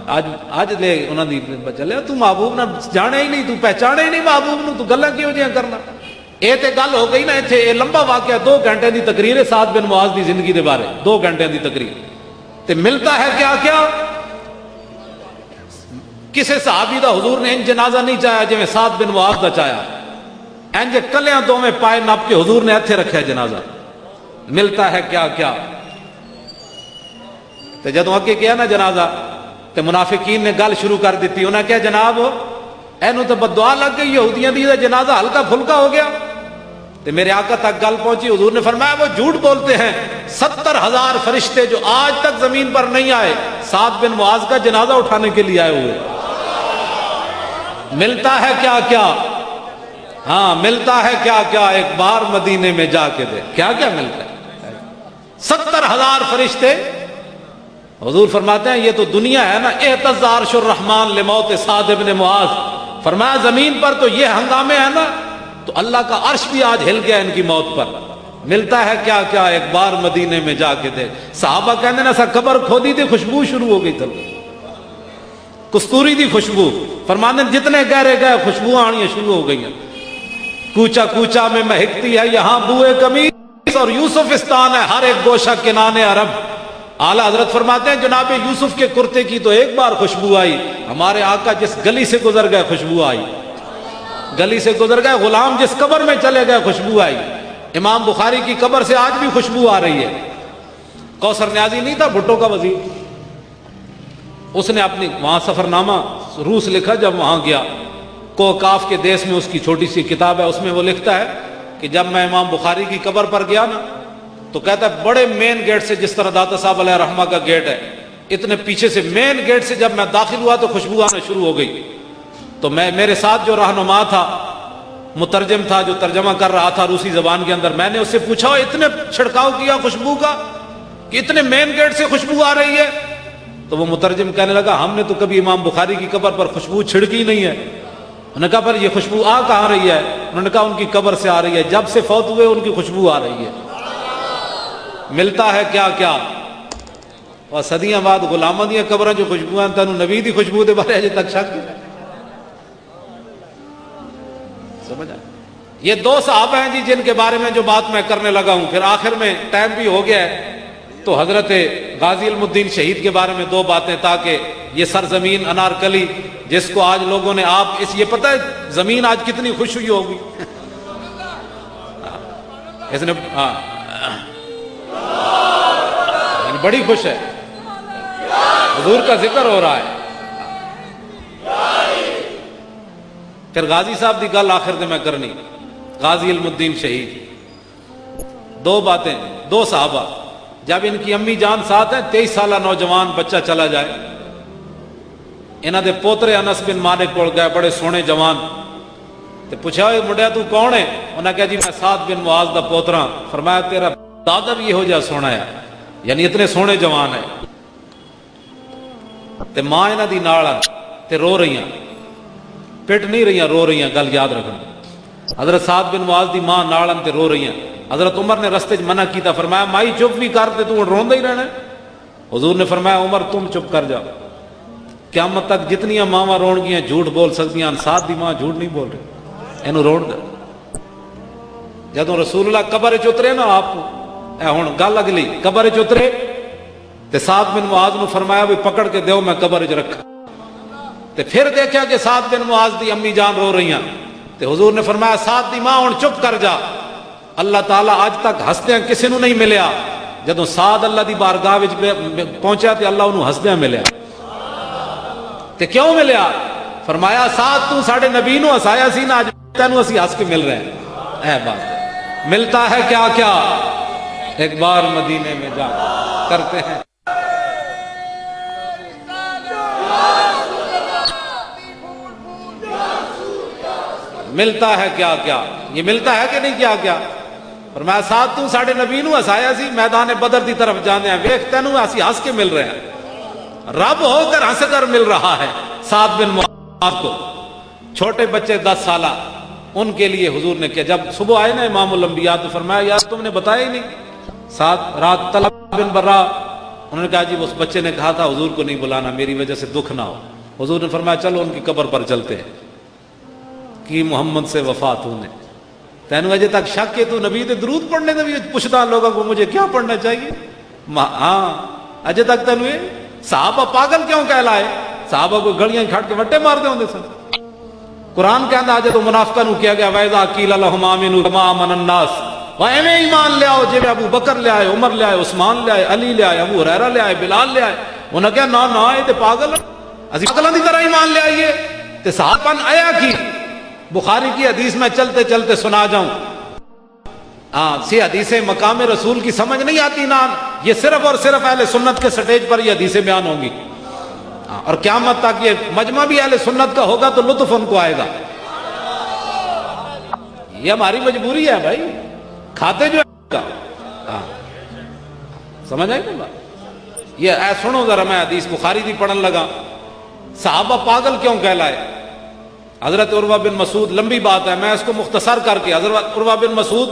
اج لے انہاں دی چلے تو محبوب نہ جانے ہی نہیں, تو پہچانے ہی نہیں محبوب نو, تو گلاں کیوں جیاں کرنا. اے تے گل ہو گئی نا ایتھے, اے لمبا واقعہ 2 گھنٹے دی تقریر ہے سعد بن معاذ دی زندگی دے بارے, 2 گھنٹے دی تقریر. تے ملتا ہے کیا کیا کسے صحابی دا حضور نے ان جنازہ نہیں چاہیا جویں سعد بن معاذ دا چاہیا, انج کلیاں دوویں پائے نپ کے حضور نے ایتھے رکھیا جنازہ. ملتا ہے کیا کیا. تے جدوں اگے گیا نا جنازہ تے منافقین نے گل شروع کر دیتی, انہاں کہا جناب اینو تو بددعا لگ گئی, یہودیاں دی جنازہ ہلکا پھلکا ہو گیا. تے میرے آقا تک گل پہنچی, حضور نے فرمایا وہ جھوٹ بولتے ہیں, 70,000 فرشتے جو آج تک زمین پر نہیں آئے سعد بن معاذ کا جنازہ اٹھانے کے لیے آئے ہوئے. ملتا ہے کیا کیا, ہاں ملتا ہے کیا کیا, ایک بار مدینے میں جا کے دے. کیا کیا ملتا ہے, 70,000 فرشتے. حضور فرماتے ہیں یہ تو دنیا ہے نا, اعتز عرش الرحمن لموت سعد بن معاذ. فرمایا زمین پر تو یہ ہنگامے ہیں نا, تو اللہ کا عرش بھی آج ہل گیا ان کی موت پر. ملتا ہے کیا کیا, ایک بار مدینے میں جا کے دے. صحابہ کہنے نا سا قبر کھودی تھی, خوشبو شروع ہو گئی تھی, کستوری دی خوشبو. فرمانے جتنے گہرے گئے خوشبو آنی شروع ہو گئی ہیں. کوچا کوچا میں مہکتی ہے یہاں بوئے قمیص, اور یوسفستان ہے ہر ایک گوشہ کنانے عرب. اعلیٰ حضرت فرماتے ہیں جناب یوسف کے کرتے کی تو ایک بار خوشبو آئی, ہمارے آقا جس گلی سے گزر گئے خوشبو آئی, گلی سے گزر گئے. غلام جس قبر میں چلے گئے خوشبو آئی. امام بخاری کی قبر سے آج بھی خوشبو آ رہی ہے. کوثر نیازی نہیں تھا بھٹو کا وزیر, اس نے اپنی وہاں سفر نامہ روس لکھا. جب وہاں گیا کوکاف کے دیس میں اس کی چھوٹی سی کتاب ہے, اس میں وہ لکھتا ہے کہ جب میں امام بخاری کی قبر پر گیا نا تو کہتا ہے بڑے مین گیٹ سے, جس طرح داتا صاحب علیہ رحمہ کا گیٹ ہے, اتنے پیچھے سے مین گیٹ سے جب میں داخل ہوا تو خوشبو آنا شروع ہو گئی. تو میرے ساتھ جو رہنما تھا, مترجم تھا جو ترجمہ کر رہا تھا روسی زبان کے اندر, میں نے اس سے پوچھا اتنے چھڑکاؤ کیا خوشبو کا کہ اتنے مین گیٹ سے خوشبو آ رہی ہے. تو وہ مترجم کہنے لگا ہم نے تو کبھی امام بخاری کی قبر پر خوشبو چھڑکی نہیں ہے. انہوں نے کہا پر یہ خوشبو آ کہاں رہی ہے؟ انہوں نے کہا ان کی قبر سے آ رہی ہے, جب سے فوت ہوئے ان کی خوشبو آ رہی ہے. ملتا ہے کیا کیا, اور صدیاں بعد غلاماں دیاں قبراں جو خوشبو ہیں, تینوں نبی دی خوشبو دے بارے اجے تک شک ہے. سمجھا؟ یہ 2 صحابہ ہیں جی جن کے بارے میں جو بات میں کرنے لگا ہوں. پھر آخر میں ٹائم بھی ہو گیا ہے تو حضرت غازی علم الدین شہید کے بارے میں 2 باتیں, تاکہ یہ سرزمین انارکلی جس کو آج لوگوں نے آپ اس یہ پتہ ہے زمین آج کتنی خوش ہوئی ہوگی اس نے بڑی خوش ہے، حضور کا ذکر ہو رہا ہے۔ پھر غازی صاحب دی گل آخر دے میں کرنی، غازی علم الدین شہید، دو باتیں، دو صحابہ، جب ان کی امی جان ساتھ ہیں 23 سالہ نوجوان بچہ چلا جائے، انہاں دے پوترے انس بن مالک کول گئے، بڑے سونے جوان، تے پوچھا اے مڈیا تو کون ہے؟ انہاں کہا جی میں سعد بن معاذ دا پوترا۔ فرمایا تیرا دادا بھی ہو جا سونا ہے، یعنی اتنے سونے جوان ہے۔ تے ماں انہاں دی نال تے رو رہیاں، پٹ نہیں رہیاں، رو رہیاں، گل یاد رکھنا۔ حضرت سعد بن معاذ دی ماں نال تے رو رہیاں۔ حضرت عمر نے رستے منع کیتا، فرمایا مائی چپ بھی کر تے تو روندا ہی رہنا ہے۔ حضور نے فرمایا عمر تم چپ کر جا، قیامت تک جتنی ماواں رون گیاں جھوٹ بول سکدیاں، سعد دی ماں جھوٹ نہیں بول رہی، اینو روڑ دے۔ جدوں رسول اللہ قبر وچ اترے نا، آپ اے ہن گل اگلی، قبر وچ اترے تے سعد بن معاذ نو فرمایا بھی پکڑ کے دیو میں قبر وچ رکھا، تے پھر دیکھا کہ سعد بن معاذ دی امی جان رو رہیاں، تے حضور نے فرمایا سعد دی ماں ہن چپ کر جا۔ اللہ تعالیٰ آج تک ہسدیاں کسی نو نہیں ملیا، جدوں سعد اللہ دی بارگاہ وچ پہنچا تے اللہ انہوں ہسدیاں ملیا۔ تے کیوں ملیا؟ فرمایا سعد تو ساڈے نبی نو ہسایا سی نا، اج تینوں اسی ہس کے مل رہے ہیں۔ اے بات ملتا ہے کیا کیا ایک بار مدینے میں جا کرتے ہیں۔ ملتا ہے کیا کیا، یہ ملتا ہے کہ نہیں کیا کیا؟ فرمایا سعد تو ساڈے نبی نو ہسایا سی، میدان بدر دی طرف جانے ہیں، ویکھ تینوں اسی ہس کے مل رہے ہیں، رب ہو کر ہنس کر مل رہا ہے سعد بن معاذ کو۔ چھوٹے بچے 10 سالہ، ان کے لیے حضور نے کیا، جب صبح آئے نا امام الانبیاء تو فرمایا یار تم نے بتایا ہی نہیں۔ سعد رات طلحہ بن برا، انہوں نے کہا جی اس بچے نے کہا تھا حضور کو نہیں بلانا، میری وجہ سے دکھ نہ ہو۔ حضور نے فرمایا چلو ان کی قبر پر چلتے ہیں، کی محمد سے وفات ہونے، تینوں اجے تک شک ہے تو نبی تے درود پڑھنے دے بھی پوچھتا لوگوں کو مجھے کیا پڑھنا چاہیے؟ ہاں اجے تک تینوں یہ صحابہ پاگل کیوں کہلائے؟ صحابہ کو گڑیاں کھڑ کے وٹے مار دے ہوندے سن۔ قرآن کہندا اجے تو منافقاں نو کیا گیا وَإِذَا قِيلَ لَهُمْ آمِنُوا كَمَا آمَنَ النَّاسُ، ایویں ایمان لے آؤ جے ابو بکر لے آئے، عمر لے آئے، عثمان لے آئے، علی لے آئے، ابو ہریرہ لے آئے، بلال لے آئے۔ انہاں کہا نا نا یہ تے پاگل ہیں، اسی پاگلاں دی طرح ایمان لے آئیے۔ تے صحابہ آیا کی بخاری کی حدیث میں چلتے چلتے سنا جاؤں، سی حدیثیں مقام رسول کی سمجھ نہیں آتی نا، یہ صرف اور صرف اہل سنت کے سٹیج پر یہ حدیثیں بیان ہوں گی، اور قیامت تک یہ مجمع بھی اہل سنت کا ہوگا تو لطف ان کو آئے گا۔ یہ ہماری مجبوری ہے بھائی، کھاتے جو ہے سمجھ آئی نا بات؟ یہ اے سنو ذرا، میں حدیث بخاری دی پڑھن لگا، صحابہ پاگل کیوں کہلائے؟ حضرت عروہ بن مسعود، لمبی بات ہے میں اس کو مختصر کر کے، حضرت عروہ بن مسعود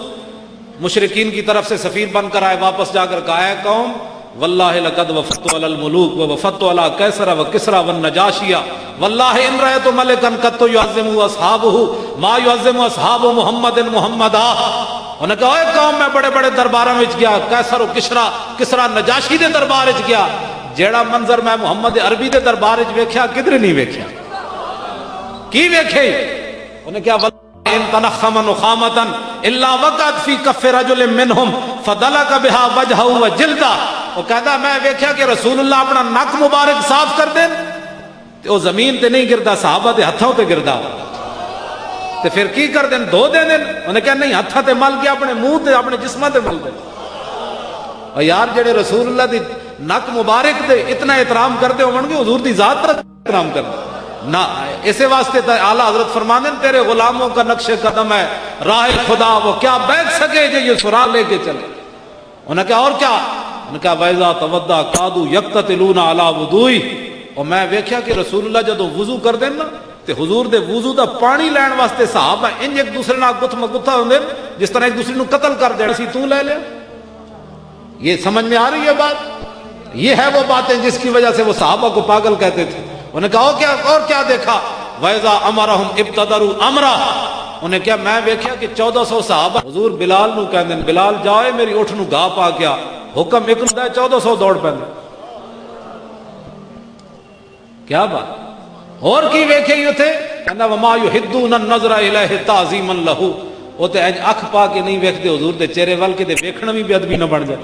مشرکین کی طرف سے سفیر بن کر آئے، واپس جا کر کہا ہے قوم واللہ لقد وفدت علی الملوک ووفدت علی کیسر وکسرى والنجاشی واللہ ان رأیت ملکا قط یعظمہ اصحابہ ما یعظم اصحاب محمد محمدا۔ انہوں نے کہا اے قوم میں بڑے بڑے درباراں وچ گیا، کیسر و کسرا نجاشی دے دربار وچ گیا، جیڑا منظر میں محمد عربی دے دربار وچ ویکھیا کدھر نہیں ویکھیا۔ کی ویکھے؟ انہیں کیا ان تنخم نخامتا الا وقعت فی کف رجل منہم فدلک بها وجهه وجلدہ۔ وہ کہتا میں ویکھیا کہ رسول اللہ اپنا نک مبارک صاف کر دیں تے وہ زمین تے نہیں گردا، صحابہ دے ہتھوں تے گردا، تے پھر کی کر دیں؟ دھو دے دیں؟ انہیں کہا نہیں، ہتھاں تے مل کے اپنے منہ تے اپنے جسماں تے مل دے۔ اور یار جڑے رسول اللہ دی نک مبارک دے اتنا احترام کرتے ہون گے، حضور دی ذات پر احترام کرتے نہ، اسے واسطے اعلیٰ حضرت فرمانے تیرے غلاموں کا نقش قدم ہے راہ خدا، وہ کیا بیٹھ سکے جو یہ سراغ لے کے چلے۔ انہوں نے کہا اور کیا؟ انہوں نے کہا وَإِذَا تَوَضَّأَ كَادُوا يَقْتَتِلُونَ عَلَى وُضُوئِهِ، اور میں ویکھیا کہ رسول اللہ جدوں وضو کر دین نا تے حضور دے وضو دا پانی لین واسطے صحابہ انج ایک دوسرے نال گتھ مگتھا ہوندے جس طرح ایک دوسرے نو قتل کر دین، اسی تو لے لیا۔ یہ سمجھ میں آ رہی ہے بات؟ یہ ہے وہ باتیں جس کی وجہ سے وہ صحابہ کو پاگل کہتے تھے۔ انہیں کہا اور کیا دیکھا؟ وَإِذَا أَمَرَهُمْ ابْتَدَرُوا أَمْرًا، انہیں کیا میں ویکھیا کہ 1400 صحابہ حضور بلال نو کہندے بلال جاؤ میری اٹھ نو گاہ پا گیا، حکم ایک ہوندا ہے 1400 دوڑ پیندے۔ کیا بات اور کی ویکھے ہی تھے کہنا وما یحدون النظر الیہ تعظیما لہ وہ تے اکھ پا کے نہیں ویکھتے حضور دے چہرے ول کے ویکھنا بھی بے ادبی نہ بن جائے.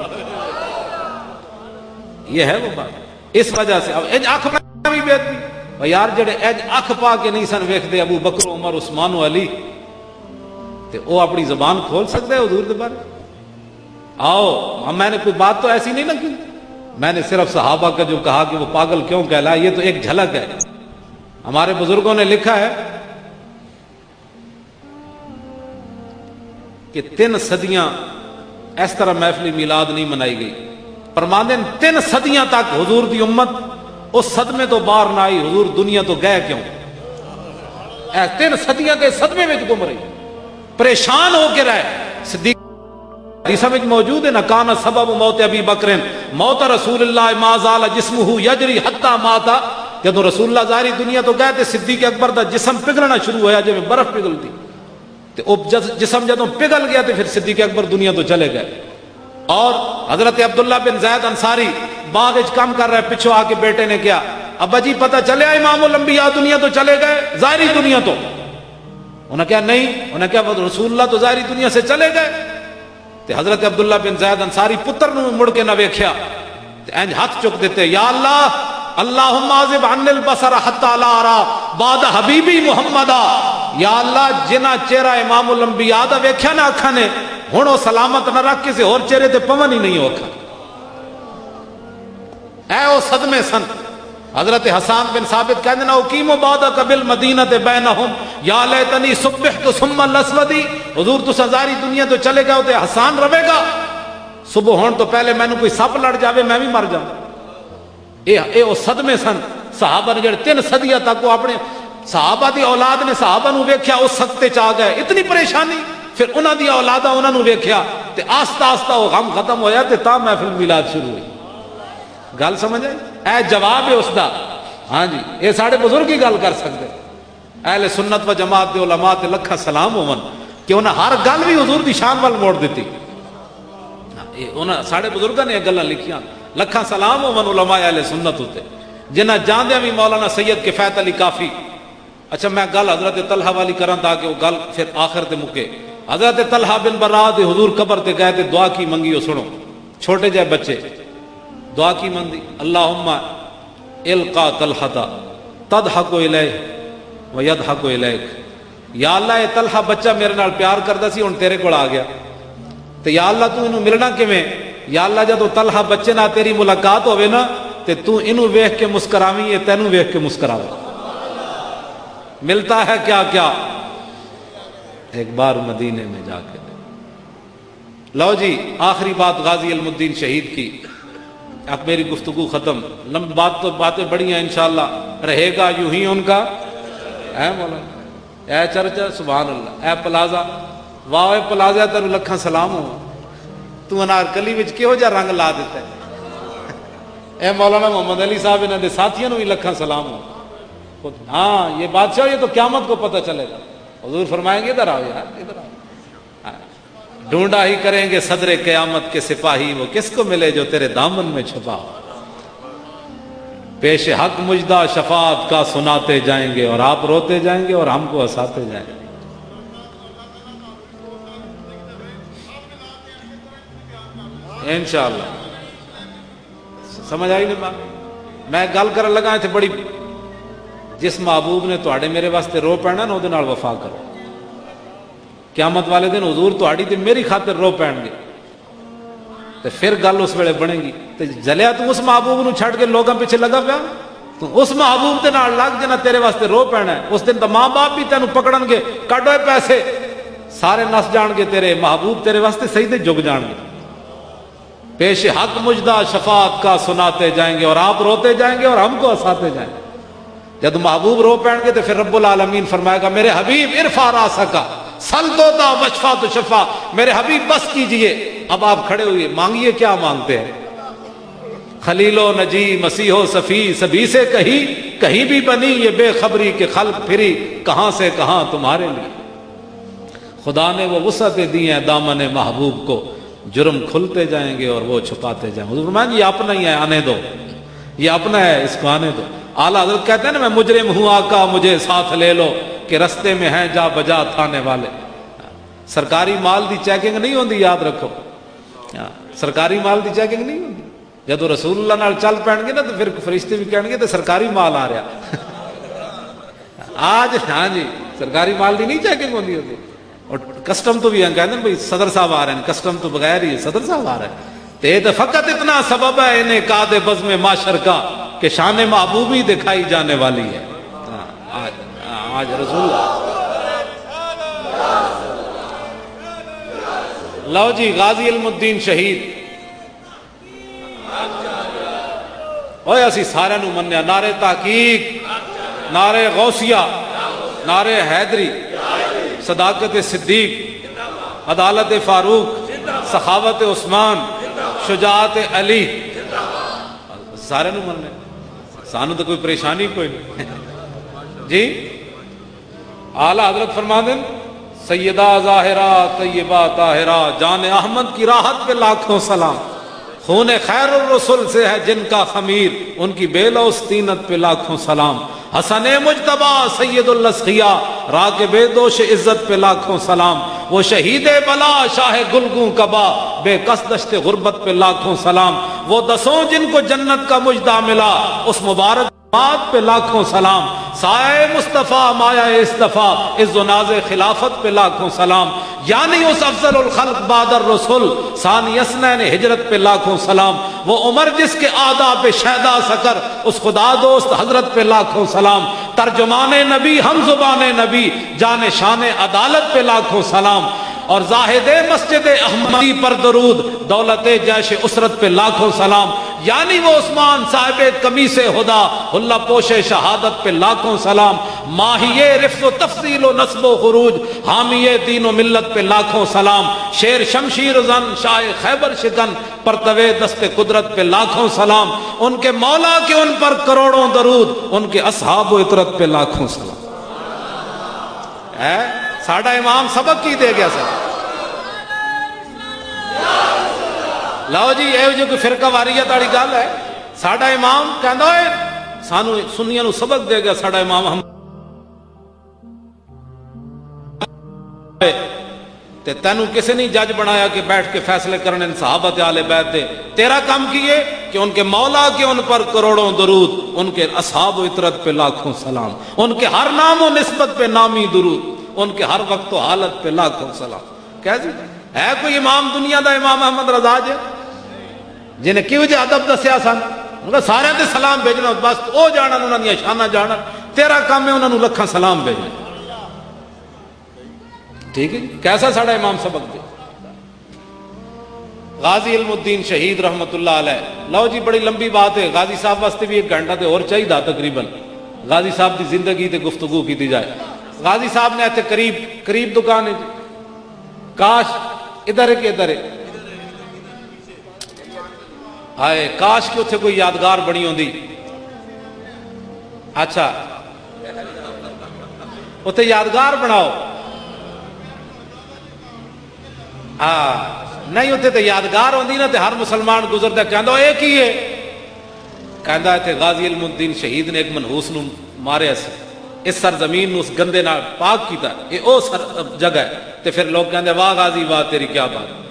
یہ ہے وہ بات. اس وجہ سے اب اکھ پا بھی بے ادبی اور یار جڑے اکھ پا کے نہیں سن ویکھتے ابو بکر عمر عثمان و علی تے وہ اپنی زبان کھول سکتے حضور دے بارے. آؤ میں نے کوئی بات تو ایسی نہیں نہ کی, میں نے صرف صحابہ کا جو کہا کہ وہ پاگل کیوں کہلا, یہ تو ایک جھلک ہے. ہمارے بزرگوں نے لکھا ہے کہ 3 صدیاں اس طرح محفل میلاد نہیں منائی گئی. فرماندے 3 صدیاں تک حضور دی امت اس صدمے تو باہر نہ آئی, حضور دنیا تو گئے کیوں. 3 صدیاں کے صدمے میں گم رہی, پریشان ہو کے رہے. صدیق حدیث میں موجود ہے نا, کانا سبب موت ابی بکر موت رسول اللہ ما زال جسمہ یجری حتی ماتا. جب رسول اللہ ظاہری دنیا تو گئے تھے, صدیق اکبر دا جسم پگھلنا شروع ہوا جب برف پگھلتی, تو جسم جدوں پگھل گیا تو پھر صدیق اکبر دنیا تو چلے گئے. اور حضرت عبداللہ بن زید انصاری باغ وچ کام کر رہے, پچھو آ کے بیٹے نے کیا, ابا جی پتہ چلے امام الانبیاء دنیا تو چلے گئے, ظاہری دنیا تو. انہوں نے کہا نہیں, انہوں نے کہا رسول اللہ تو ظاہری دنیا سے چلے گئے. تے حضرت عبداللہ بن زید انصاری پتر نو مڑ کے نہ ویکھیا تے انج ہاتھ چک دیتے, یا اللہ اللہم عذب عن البصر حتی لا ارا بعد حبیبی محمدا. یا اللہ جنہ چہرہ امام الانبیاء دا ویکھیا نہ اکھاں نے, ہن او سلامت نہ رکھ کسے اور چہرے تے پون ہی نہیں ہوکھا. اے او صدمے سن. حضرت حسان بن ثابت کہندے نا اقیم بعدک بالمدینہ بینہم یا لیتنی صبحت ثم الاسودی. حضور تساں ظاہری دنیا تو چلے گئے تے حسان رہے گا, صبح ہون تو پہلے مینوں کوئی سپ لڑ جاوے میں بھی مر جاؤں. اے او صدمے سن صحابہ نے جڑے 3 صدیاں تک وہ اپنے صحابہ دی اولاد نے صحابہ نو ویکھیا اس سختے چ آ گئے, اتنی پریشانی. پھر انہاں دی اولاداں انہاں نو ویکھیا تے آہستہ آہستہ وہ غم ختم ہویا تے تا محفل میلاد شروع ہوئی. گل سمجھ آئی؟ اے جواب ہے اس دا. ہاں جی, اے ساڈے بزرگ ہی گل کر سکتے. اہل سنت و جماعت دے علماء تے لکھا سلام ہون کہ انہاں ہر گل بھی حضور دی شان وال موڑ دیتی. انہاں ساڈے بزرگاں نے یہ گلاں لکھیاں, لکھاں سلام ہون علماء اہل سنت ہوتے جنہاں جاندیاں بھی مولانا سید کفایت علی کافی. اچھا میں گل حضرت طلحہ والی کراں تاکہ وہ گل پھر آخر تے مکے. حضرت طلحہ بن برا دے حضور قبر تے گئے تے دعا کی منگی. سنو چھوٹے جائے بچے دعا کی منگی, اللہم القا طلحہ تضحک الیہ ویضحک الیک. یا اللہ یہ طلحہ بچہ میرے نال پیار کردا سی ہن تیرے کول آ گیا تے یا اللہ تو انہوں ملنا کیویں. یا اللہ جدوں طلحہ بچے نال تیری ملاقات ہوے نا تے تو انہوں ویکھ کے مسکراویں, یہ تینوں ویکھ کے مسکراوے. ملتا ہے کیا کیا ایک بار مدینے میں جا کے. لو جی آخری بات غازی علم الدین شہید کی. اب میری گفتگو ختم, لمبی بات تو باتیں بڑی ہیں انشاءاللہ, رہے گا یوں ہی ان کا. اے مولانا اے چرچا سبحان اللہ, اے پلازا واہ اے پلازا تینوں لکھاں سلام ہو. تو انارکلی وچ کہو جا رنگ لا دیتا ہے. اے مولانا محمد علی صاحب انہاں دے ساتھیاں نوں بھی لکھاں سلام ہو. ہاں یہ بادشاہ یہ تو قیامت کو پتہ چلے گا. حضور فرمائیں گے ادھر آؤ یار, ادھر آؤ. ڈھونڈا ہی کریں گے صدر قیامت کے سپاہی, وہ کس کو ملے جو تیرے دامن میں چھپا. پیش حق مجدہ شفاعت کا سناتے جائیں گے اور آپ روتے جائیں گے اور ہم کو ہنساتے جائیں گے. انشاءاللہ سمجھ آئی نہیں بات. میں گل کر لگا تھے بڑی, جس محبوب نے تواڈے میرے واسطے رو پینا نا وہ وفا کرو. قیامت والے دن حضور تواڈی تے میری خاطر رو پین گے تے پھر گل اس ویلے بنے گی. تے جلیا تو اس محبوب نو چھڈ کے لوگاں پیچھے لگا پیا, تو اس محبوب دے نال لگ جنا تیرے واسطے رو پینا ہے. اس دن تو ماں باپ بھی تینوں پکڑن گے, کڈو پیسے, سارے نس جان گے, تیرے محبوب تیرے واسطے سجدے جھک جان گے. پیش حق مجدہ شفاعت کا سناتے جائیں گے اور آپ روتے جائیں گے اور ہم کو ہنساتے جائیں گے. جب محبوب رو پین گے تو پھر رب العالمین فرمائے گا میرے حبیب ارفع راسک سل دوتا وشفا تو شفا. میرے حبیب بس کیجئے. اب آپ کھڑے ہوئے مانگیے, کیا مانگتے ہیں؟ خلیل و نجی مسیح و صفی سبھی سے کہیں بھی بنی یہ بے خبری کے خلق پھری کہاں سے کہاں تمہارے لیے. خدا نے وہ وسعتیں دی ہیں دامن محبوب کو, جرم کھلتے جائیں گے اور وہ چھپاتے جائیں گے. حضور فرمائیں یہ اپنا ہی ہے, آنے دو, یہ اپنا ہے, اس کو آنے دو. اعلیٰ حضرت کہتے ہیں نا میں مجرم ہوں آقا مجھے ساتھ لے لو کہ رستے میں ہیں جا بجا تھانے والے. سرکاری مال دی چیکنگ نہیں ہوندی، یاد رکھو. سرکاری مال دی چیکنگ نہیں ہوندی. جدو رسول اللہ نال چل پین گے نا تو پھر فرشتے بھی کہیں گے تو سرکاری مال آ رہا. آج ہاں جی سرکاری مال دی نہیں چیکنگ ہوندی ہوتی. اور کسٹم تو بھی کہتے ہیں بھائی صدر صاحب آ رہے ہیں، کسٹم تو بغیر ہی صدر صاحب آ رہے ہیں. تو فقط اتنا سبب ہے انہیں قاد بزم معاشر کا کہ شان محبوبی دکھائی جانے والی ہے. آج رسول اللہ. لو جی غازی علم الدین شہید اوے اسی سارے نو منیا. نعرے تحقیق، نعرے غوثیہ، نعرے حیدری، صداقت صدیق، عدالت فاروق، سخاوت عثمان، شجاعت علی، سارے نو مننے. سانو تو کوئی پریشانی کوئی نہیں جی. اعلیٰ حضرت فرما دیں سیدہ ظاہرہ طیبہ طاہرہ جان احمد کی راحت پہ لاکھوں سلام. خون خیر الرسل سے ہے جن کا خمیر، ان کی بے لوث طینت پہ لاکھوں سلام. حسن مجتبی سید الاسقیاء راکب دوش عزت پہ لاکھوں سلام. وہ شہید بلا شاہ گلگوں کبا بے کس دشت غربت پہ لاکھوں سلام. وہ دسوں جن کو جنت کا مجدہ ملا اس مبارک بات پہ لاکھوں سلام. سائے مصطفیٰ مایا اصطفیٰ عز و ناز خلافت پہ لاکھوں سلام. یعنی اس افضل الخلق بعد الرسل ثانی اسنین ہجرت پہ لاکھوں سلام. وہ عمر جس کے آداب شہدا سکر اس خدا دوست حضرت پہ لاکھوں سلام. ترجمان نبی ہم زبان نبی جان شان عدالت پہ لاکھوں سلام. اور زاہد مسجد احمدی پر درود دولت جیش اسرت پہ لاکھوں سلام. یعنی وہ عثمان صاحب قمیص خدا اللہ پوش شہادت پہ لاکھوں سلام. ماہیے رفت و تفصیل و نسب و خروج حامی دین و ملت پہ لاکھوں سلام. شیر شمشیر زن شاہ خیبر شکن پرتوے دست قدرت پہ لاکھوں سلام. ان کے مولا کے ان پر کروڑوں درود، ان کے اصحاب و اطرت پہ لاکھوں سلام. ساڈا امام سبق کی دے گیا سر. لو جی یہ جو کوئی فرقہ واریت والی گل ہے. ساڈا امام کہندا ہے سانو سنیاں نو سبق دے گیا. ساڈا امام ہم تے تینوں کسی نہیں جج بنایا کہ بیٹھ کے فیصلے کرنے صحابت اہل بیت دے. تیرا کام کیے کہ ان کے مولا کے ان پر کروڑوں درود، ان کے اصحاب و اطرت پہ لاکھوں سلام، ان کے ہر نام و نسبت پہ نامی درود، ان کے ہر وقت و حالت پہ لاکھوں سلام. کیا جی ہے کوئی امام دنیا دا امام احمد رضا جی جنہیں کیوں جی ادب دسیا سن؟ سارے تے سلام بھیجنا بس او جانا انہوں نے شانہ جانا. تیرا کام ہے انہوں نے لکھاں سلام بھیجنا. ٹھیک ہے کیسا ساڑا امام سبق دے. غازی علم الدین شہید رحمت اللہ علیہ. لو جی بڑی لمبی بات ہے. غازی صاحب واسطے بھی ایک گھنٹہ تے اور چاہیے تقریباً. غازی صاحب کی زندگی تے گفتگو کی دی جائے. غازی صاحب نے ایتھے قریب دکان ہے. کاش ادھر ہے کہ ادھر ہے آئے کاش کہ اتھے کوئی یادگار بنی ہوندی. اچھا اتھے یادگار بناؤ. نہیں اتھے تے یادگار ہوندی نا تے ہر مسلمان گزرتا کہندا ایک ہی ہے. کہندا تے غازی علم الدین شہید نے ایک منحوس نو ماریا سی. اس سرزمین نو اس گندے نال پاک کیتا. یہ او جگہ ہے. تے پھر لوگ کہندے واہ غازی واہ تیری کیا بات.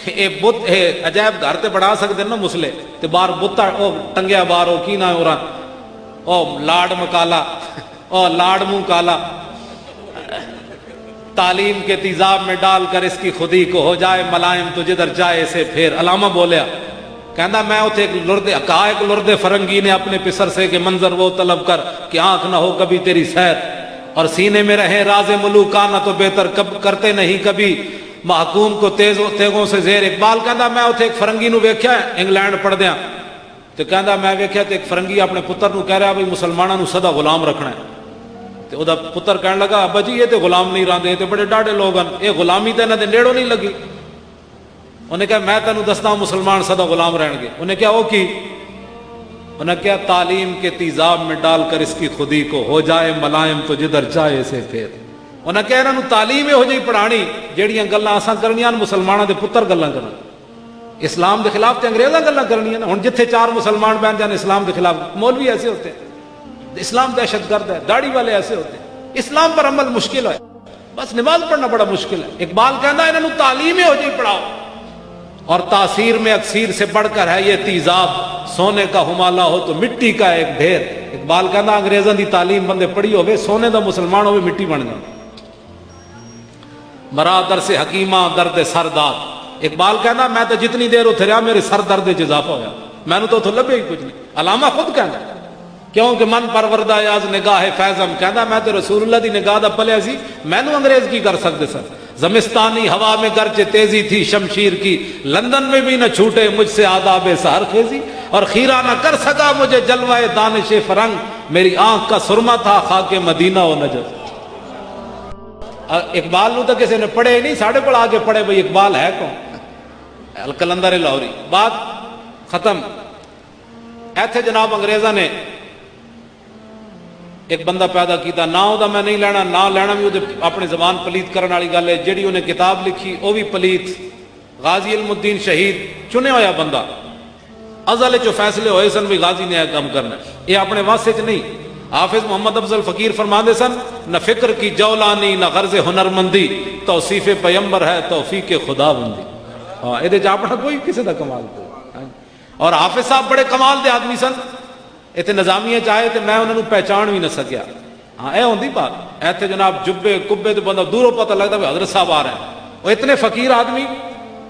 اے بت عجائب گھر تے بنا سکتے نا مسلے تے باہر بت او ٹنگیا باہر او کی نہ او لاڈ مکالا او لاڈ منہ کالا. تعلیم کے تیزاب میں ڈال کر اس کی خودی کو ہو جائے ملائم تو جدھر جائے اسے پھر. علامہ بولیا کہندا میں اتھے ایک لردے کہا ایک لردے فرنگی نے اپنے پسر سے کہ منظر وہ طلب کر کہ آنکھ نہ ہو کبھی تیری سیر اور سینے میں رہے راز ملوکانہ تو بہتر کرتے نہیں کبھی محکوم کو تیغوں سے زیر. اقبال کہندا میں اتھے ایک فرنگی نو ویکھیا انگلینڈ پڑھدیاں تو کہندا میں ویکھیا تے ایک فرنگی اپنے پتر نو کہہ رہا بھئی مسلماناں نو سدا غلام رکھنا ہے. تے او دا پتر کہن لگا ابا جی یہ تے غلام نہیں راندے تے بڑے ڈاڈے لوگ ہیں یہ غلامی تے انہاں دے نیڑوں نہیں لگی. انہیں کہا میں تینوں دستا ہوں مسلمان سدا غلام رہن گے. انہیں کہا او کی؟ انہیں کہا تعلیم کے تیزاب میں ڈال کر اس کی خودی کو ہو جائے ملائم تو جدھر جائے اسے پھر. انہیں کہا انہوں تعلیم ہو جائی پڑھانی جیڑیاں گلاں اساں کرنیاں مسلماناں دے پتر گلاں کرن. اسلام کے خلاف تو انگریزاں گلاں کرنی نا. ہن جتھے 4 مسلمان بہن جان اسلام کے خلاف, مولوی ایسے ہوتے ہیں, اسلام دہشت گرد ہے, داڑھی والے ایسے ہوتے ہیں. اسلام پر عمل مشکل ہے, بس نماز پڑھنا بڑا مشکل ہے. اقبال کہنا ہے انہوں تعلیم ہو جی پڑھاؤ, اور تاثیر میں اکثیر سے بڑھ کر ہے یہ تیزاب, سونے کا ہمالہ ہو تو مٹی کا ایک ڈھیر. اقبال کہنا انگریزاں دی تعلیم بندے پڑھی ہوئے, سونے دا مسلمان ہوئے مٹی بن جائے. مرا در سے حکیمہ درد سرداد. اقبال کہنا میں تو جتنی دیر اتھے رہا میرے سر درد اضافہ ہویا, میں نے تو لبے ہی کچھ نہیں. علامہ خود کہنا کیونکہ من پروردہ یاز نگاہ فیضم, کہنا میں تو رسول اللہ دی نگاہ دا پلیا سی, میں نے انگریز کی کر سکتے سر. زمستانی ہوا میں گرچہ تیزی تھی شمشیر کی, لندن میں بھی نہ چھوٹے مجھ سے آداب سحر خیزی, اور خیرہ نہ کر سکا مجھے جلوہ دانش فرنگ, میری آنکھ کا سرما تھا خاک مدینہ و نجف. اقبال نو تو کسی نے پڑھے نہیں, ساڑھے کو آگے پڑھے بھئی اقبال ہے کون, القلندر لاہوری. بات ختم. ایتھے جناب انگریزاں نے ایک بندہ پیدا کیتا, نہ دا میں نہیں لینا, نہ لینا بھی وہ اپنی زبان پلیت کرنے والی گل ہے. جڑی انہیں کتاب لکھی وہ بھی پلیت. غازی علم الدین شہید چنے ہویا بندہ, ازل جو فیصلے ہوئے سن بھی غازی نے کام کرنا, یہ اپنے واسطے چ نہیں. حافظ محمد افضل فقیر فرماندے سن, نہ فکر کی جولانی نہ غرض ہنرمندی, توصیف پیمبر ہے توفیق خدا بندی. ہاں یہ اپنا کوئی کسی دا کمال کوئی. اور حافظ صاحب بڑے کمال دے آدمی سن, اتنے نظامیہ چاہے تو میں انہوں نے پہچان بھی نہ سکیا. ہاں اے ہوندی بات. ایتھے جناب جبے کبے تو بندہ دوروں پتہ لگتا ہے حضرت صاحب آ رہے ہیں. وہ اتنے فقیر آدمی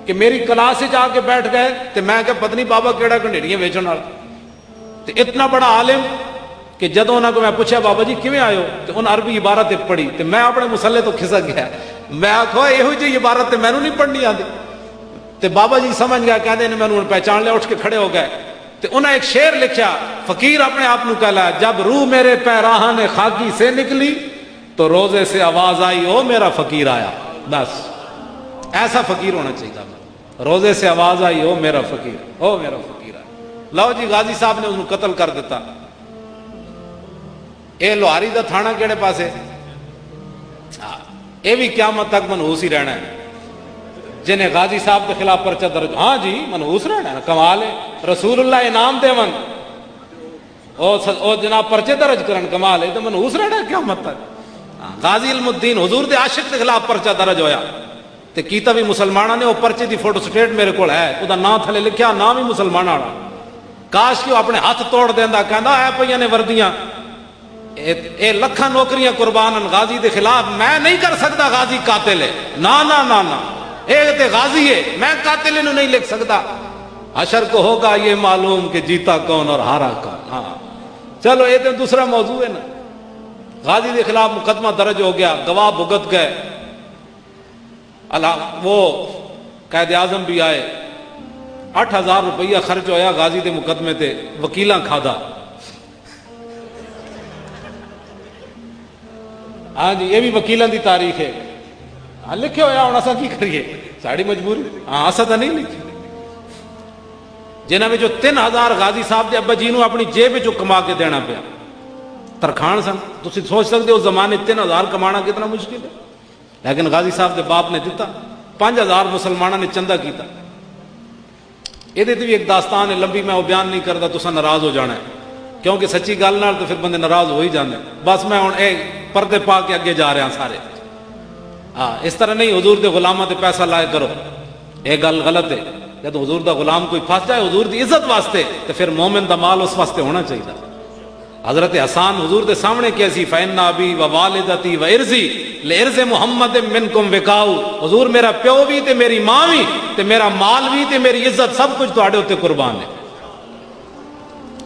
کہ میری کلاس سے جا کے بیٹھ گئے تو میں کہ پتہ نہیں بابا کیڑا کنڈیڑیاں ویچن والا. تو اتنا بڑا عالم کہ جدوں انہوں کو میں پوچھا بابا جی کیویں آئے ہو, تو انہوں عربی عبارت پڑھی, تو میں اپنے مسلے تو کھسک گیا. میں آخو یہ جی عبارت میں نے نہیں پڑھنی آتی. تو بابا جی سمجھ گیا, کہتے ہیں میں نے پہچان لیا, اٹھ کے کھڑے ہو گئے. تو انہیں ایک شعر لکھیا, فقیر اپنے آپ کہلا, جب روح میرے پیراہن خاکی سے نکلی تو روزے سے آواز آئی او میرا فقیر آیا. بس ایسا فقیر ہونا چاہیے. روزے سے آواز آئی او میرا فقیر, او میرا فقیر آیا. لو جی غازی صاحب نے انہوں قتل کر دیتا. اے لوہاری دا تھانہ کیڑے پاسے, اے بھی قیامت تک منحوس ہی رہنا ہے. جنہیں غازی صاحب کے خلاف پرچہ درج, ہاں جی منحوس رہنا ہے, کمال ہے. رسول اللہ انعام دے ون او جناب پرچے درج کرن, کمال ہے. تو منحوس رہنا ہے قیامت تک. غازی علم الدین حضور دے عاشق کے خلاف پرچہ درج ہویا, تے کیتا بھی مسلمانہ نے. وہ پرچے دی فوٹو سٹیٹ میرے کو ہے, وہ دا نام تھلے لکھیا, نام ہی مسلمان والا. کاش کہ وہ اپنے ہاتھ توڑ دیندا, کہندا اے پئیاں نے وردیاں, اے لکھاں نوکریاں قربان غازی دے خلاف, میں نہیں کر سکتا غازی قاتل ہے. نا نا نا نا, اے تے غازی ہے, میں قاتل انہوں نہیں لکھ سکتا. حشر کو ہوگا یہ معلوم کہ جیتا کون اور ہارا کون. ہاں چلو یہ تو دوسرا موضوع ہے نا. غازی کے خلاف مقدمہ درج ہو گیا, گواہ بھگت گئے, وہ قائد اعظم بھی آئے. 8,000 روپیہ خرچ ہویا غازی دے مقدمے تے, وکیلاں کھادا. ہاں جی یہ بھی وکیلاں دی تاریخ ہے. ہاں لکھے ہویا, ہوں اساں کی کریے, ساڑی مجبوری. ہاں اساں تو نہیں لکھی. جنہاں میں جو 3,000 غازی صاحب دے ابا جی نو اپنی جیب جو کما کے دینا پیا. ترخان سن, تسی سوچ سکتے ہو زمانے 3,000 کمانا کتنا مشکل ہے, لیکن غازی صاحب دے باپ نے دیتا. 5,000 مسلمانوں نے چندہ کیتا. یہ بھی ایک داستان ہے لمبی, میں وہ بیان نہیں کرتا, تسا ناراض ہو جانا ہے, کیونکہ سچی گل نال تو پھر بندے ناراض ہو ہی جاندے. بس میں ہوں اے پردے پا کے اگے جا رہا ہوں سارے. ہاں اس طرح نہیں حضور دے غلاماں تے پیسہ لائے کرو, یہ گل غلط ہے. جب حضور دا غلام کوئی پھنس جائے حضور دی عزت واسطے, تو پھر مومن دا مال اس واسطے ہونا چاہیے. حضرت حسان حضور دے سامنے کیسی, فَإِنَّ أَبِي وَوَالِدَتِي وَإِرْزِي لِإِرْزِ مُحَمَّدٍ مِّنْكُمْ وِقَاؤُ. حضور میرا پیو بھی تے میری ماں بھی تے میرا مال بھی تے میری عزت سب کچھ تواڈے اوتے قربان ہے.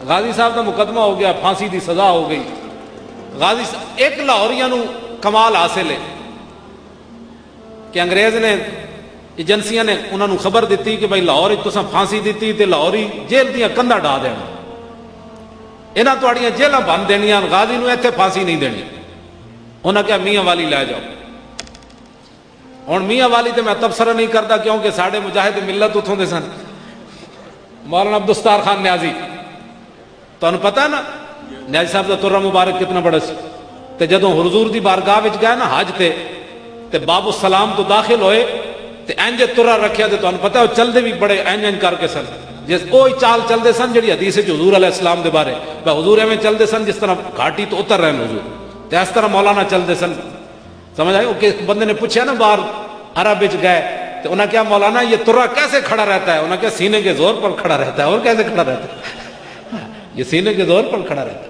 غازی صاحب دا مقدمہ ہو گیا, پھانسی دی سزا ہو گئی. غازی صاحب ایک لاہوریاں نو کمال حاصل ہے کہ انگریز نے ایجنسیاں نے انہوں نے خبر دیتی کہ بھائی لاہور تساں پھانسی دیتی تے لاہوری جیل دیاں کندا ڈا دینا, انہاں تواڈیاں جیلاں بند دینیاں, غازی نو ایتھے پھانسی نہیں دینی. انہاں کہا میاں والی لے جاؤ. ہن میاں والی تے میں تبصرہ نہیں کرتا کیونکہ ساڈے مجاہد ملت اتھوں دے سن. مولانا عبدالستار خان نیازی تانوں پتہ ہے نا, نیازی صاحب دا ترہ مبارک کتنا بڑا سی. تے جدوں حضور دی بارگاہ وچ گئے نا حج تے باب السلام تو داخل ہوئے, تے انج ترا رکھیا تے تانوں پتہ ہے چلدے بھی بڑے انج کر کے سن، جس کوئی چال چلدے سن جڑی حدیث ہے حضور علیہ السلام دے بارے، بھائی حضور ایویں چلدے سن جس طرح گھاٹی تو اتر رہے ہیں حضور، تے اس طرح مولانا چلدے سن. سمجھ آئی؟ کہ بندے نے پوچھا نا باہر عرب وچ گئے تو انہوں نے کہا مولانا یہ ترا کیسے کھڑا رہتا ہے؟ انہوں نے کہا سینے کے زور پر کھڑا رہتا ہے. اور کیسے کھڑا رہتا ہے؟ یہ سینے کے زور پر کھڑا رہتا ہے.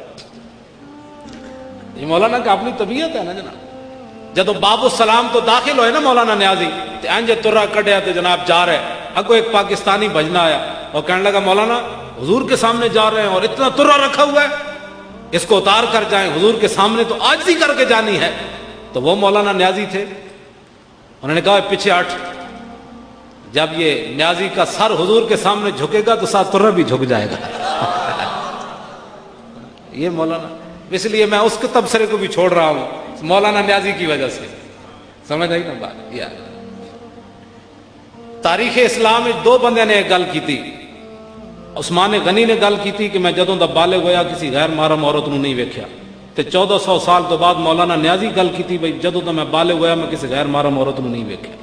یہ مولانا کا اپنی طبیعت ہے نا جناب. جدو باب السلام تو داخل ہوئے نا مولانا نیازی تے انج ترا کڈیا تے جناب جا رہے، اگو ایک پاکستانی بھجنا آیا اور کہنے لگا مولانا حضور کے سامنے جا رہے ہیں اور اتنا ترا رکھا ہوا ہے، اس کو اتار کر جائیں، حضور کے سامنے تو عاجزی کر کے جانی ہے. تو وہ مولانا نیازی تھے، انہوں نے کہا پیچھے ہٹ. جب یہ نیازی کا سر حضور کے سامنے جھکے گا تو ساتھ ترا بھی جھک جائے گا. یہ مولانا، اس لیے میں اس کے تبصرے کو بھی چھوڑ رہا ہوں مولانا نیازی کی وجہ سے. سمجھ آئی نا بات؟ یار تاریخ اسلام میں دو بندے نے ایک گل کی تھی. عثمان غنی نے گل کی تھی کہ میں جدوں دا بالغ ہویا کسی غیر محرم عورت نو نہیں ویکھیا، تے 1400 سال تو بعد مولانا نیازی گل کی تھی بھائی جدوں دا میں بالغ ہویا میں کسی غیر محرم عورت نو نہیں ویکھیا.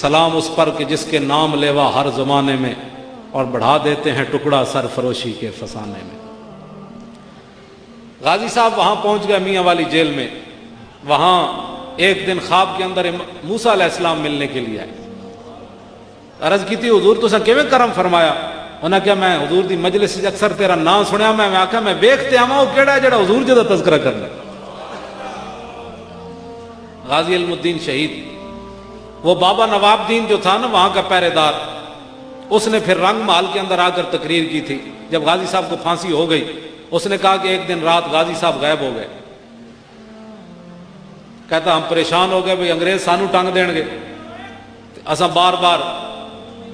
سلام اس پر کہ جس کے نام لیوا ہر زمانے میں، اور بڑھا دیتے ہیں ٹکڑا سرفروشی کے فسانے میں. غازی صاحب وہاں پہنچ گئے میاں والی جیل میں. وہاں ایک دن خواب کے اندر موسیٰ علیہ السلام ملنے کے لیے آئے. عرض کی تھی حضور تساں کیویں کرم فرمایا؟ انہاں کہا میں حضور دی مجلس وچ اکثر تیرا نام سنیا، میں آکھا میں ویکھتے آواں او کیڑا ہے جڑا حضور جی دا تذکرہ کرنا. غازی علم الدین شہید، وہ بابا نواب دین جو تھا نا وہاں کا پہرے دار، اس نے پھر رنگ محل کے اندر آ کر تقریر کی تھی. جب غازی صاحب کو پھانسی ہو گئی اس نے کہا کہ ایک دن رات غازی صاحب غائب ہو گئے. کہتا ہم پریشان ہو گئے بھئی انگریز سانو ٹنگ دین گے. اساں بار بار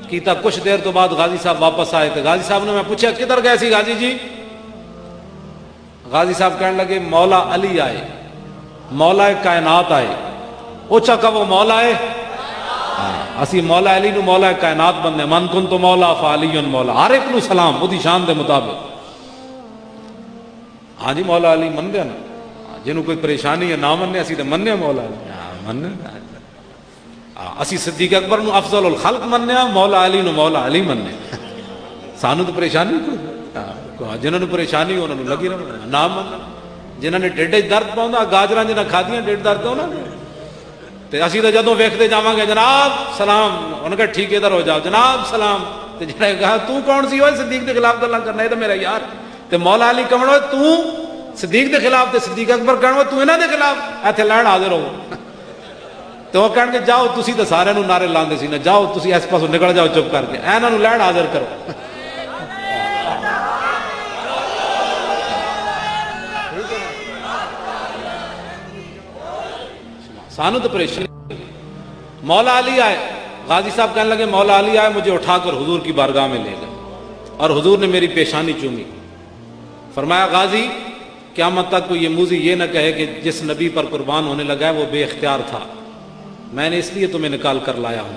کیتا، کچھ دیر تو بعد غازی صاحب واپس آئے. تو غازی صاحب نے میں پوچھا کدھر گئے سی غازی جی؟ غازی صاحب کہنے لگے مولا علی آئے، مولا کائنات آئے. اوچا کہ وہ مولا ہے، اسی مولا علی نو مولا کائنات بننے. من کن تو مولا فعلی مولا، ہر ایک نو سلام اودی شان دے مطابق. ہاں جی مولا علی من دیا نا، جنہوں کوئی پریشانی ہے نہ مننے، اسی تو مننے مولا علی مننے. اسی صدیق اکبر نو افضل الخلق مننے، مولا علی نو مولا علی مننے. سانو تو پریشانی کوئی، جنہوں نے پریشانی انہوں نے لگی رہنا نہ مننا. جنہوں نے ڈیڈ درد پاؤں گاجراں جنہاں کھادیاں ڈیڈ درد ہونا، تے اسی تو جدوں ویکھتے جاواں گے جناب سلام، انہوں نے کہا ٹھیک ادھر ہو جاؤ جناب سلام. تے جنہاں نے کہا تو کون سی ہوئے صدیق دے خلاف گلاں کرنا؟ یہ تو میرا یار. تے مولا علی کہنا تو صدیق دے خلاف، تے صدیق اکبر کہنا تو انہاں دے خلاف، ایتھے لین حاضر ہو. تو وہ کہن گے جاؤ تسی تو سارے نو نعرے لاندے سی نا، جاؤ تسی اس پاسوں نکل جاؤ چپ کر کے، انہاں نو لین حاضر کرو. سانو تو پریشانی. مولا علی آئے، غازی صاحب کہنے لگے مولا علی آئے، مجھے اٹھا کر حضور کی بارگاہ میں لے گئے اور حضور نے میری پیشانی چومی. فرمایا غازی قیامت تک کوئی یہ موذی یہ نہ کہے کہ جس نبی پر قربان ہونے لگا ہے وہ بے اختیار تھا، میں نے اس لیے تمہیں نکال کر لایا ہوں.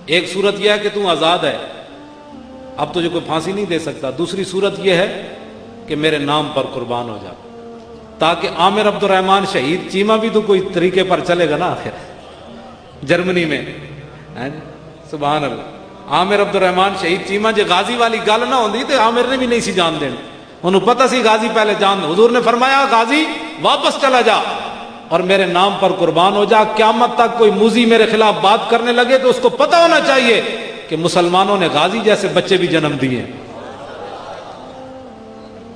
ایک صورت یہ ہے کہ تم آزاد ہے، اب تجھے کوئی پھانسی نہیں دے سکتا. دوسری صورت یہ ہے کہ میرے نام پر قربان ہو جا، تاکہ عامر عبد الرحمن شہید چیمہ بھی تو کوئی طریقے پر چلے گا نا آخر جرمنی میں. سبحان اللہ، عامر عبد الرحمن شہید چیمہ جے غازی والی گل نہ ہوندی تو عامر نے بھی نہیں سی جان دین. انہوں پتہ سی غازی پہلے جان. حضور نے فرمایا غازی واپس چلا جا اور میرے نام پر قربان ہو جا. قیامت تک کوئی موذی میرے خلاف بات کرنے لگے تو اس کو پتہ ہونا چاہیے کہ مسلمانوں نے غازی جیسے بچے بھی جنم دیے.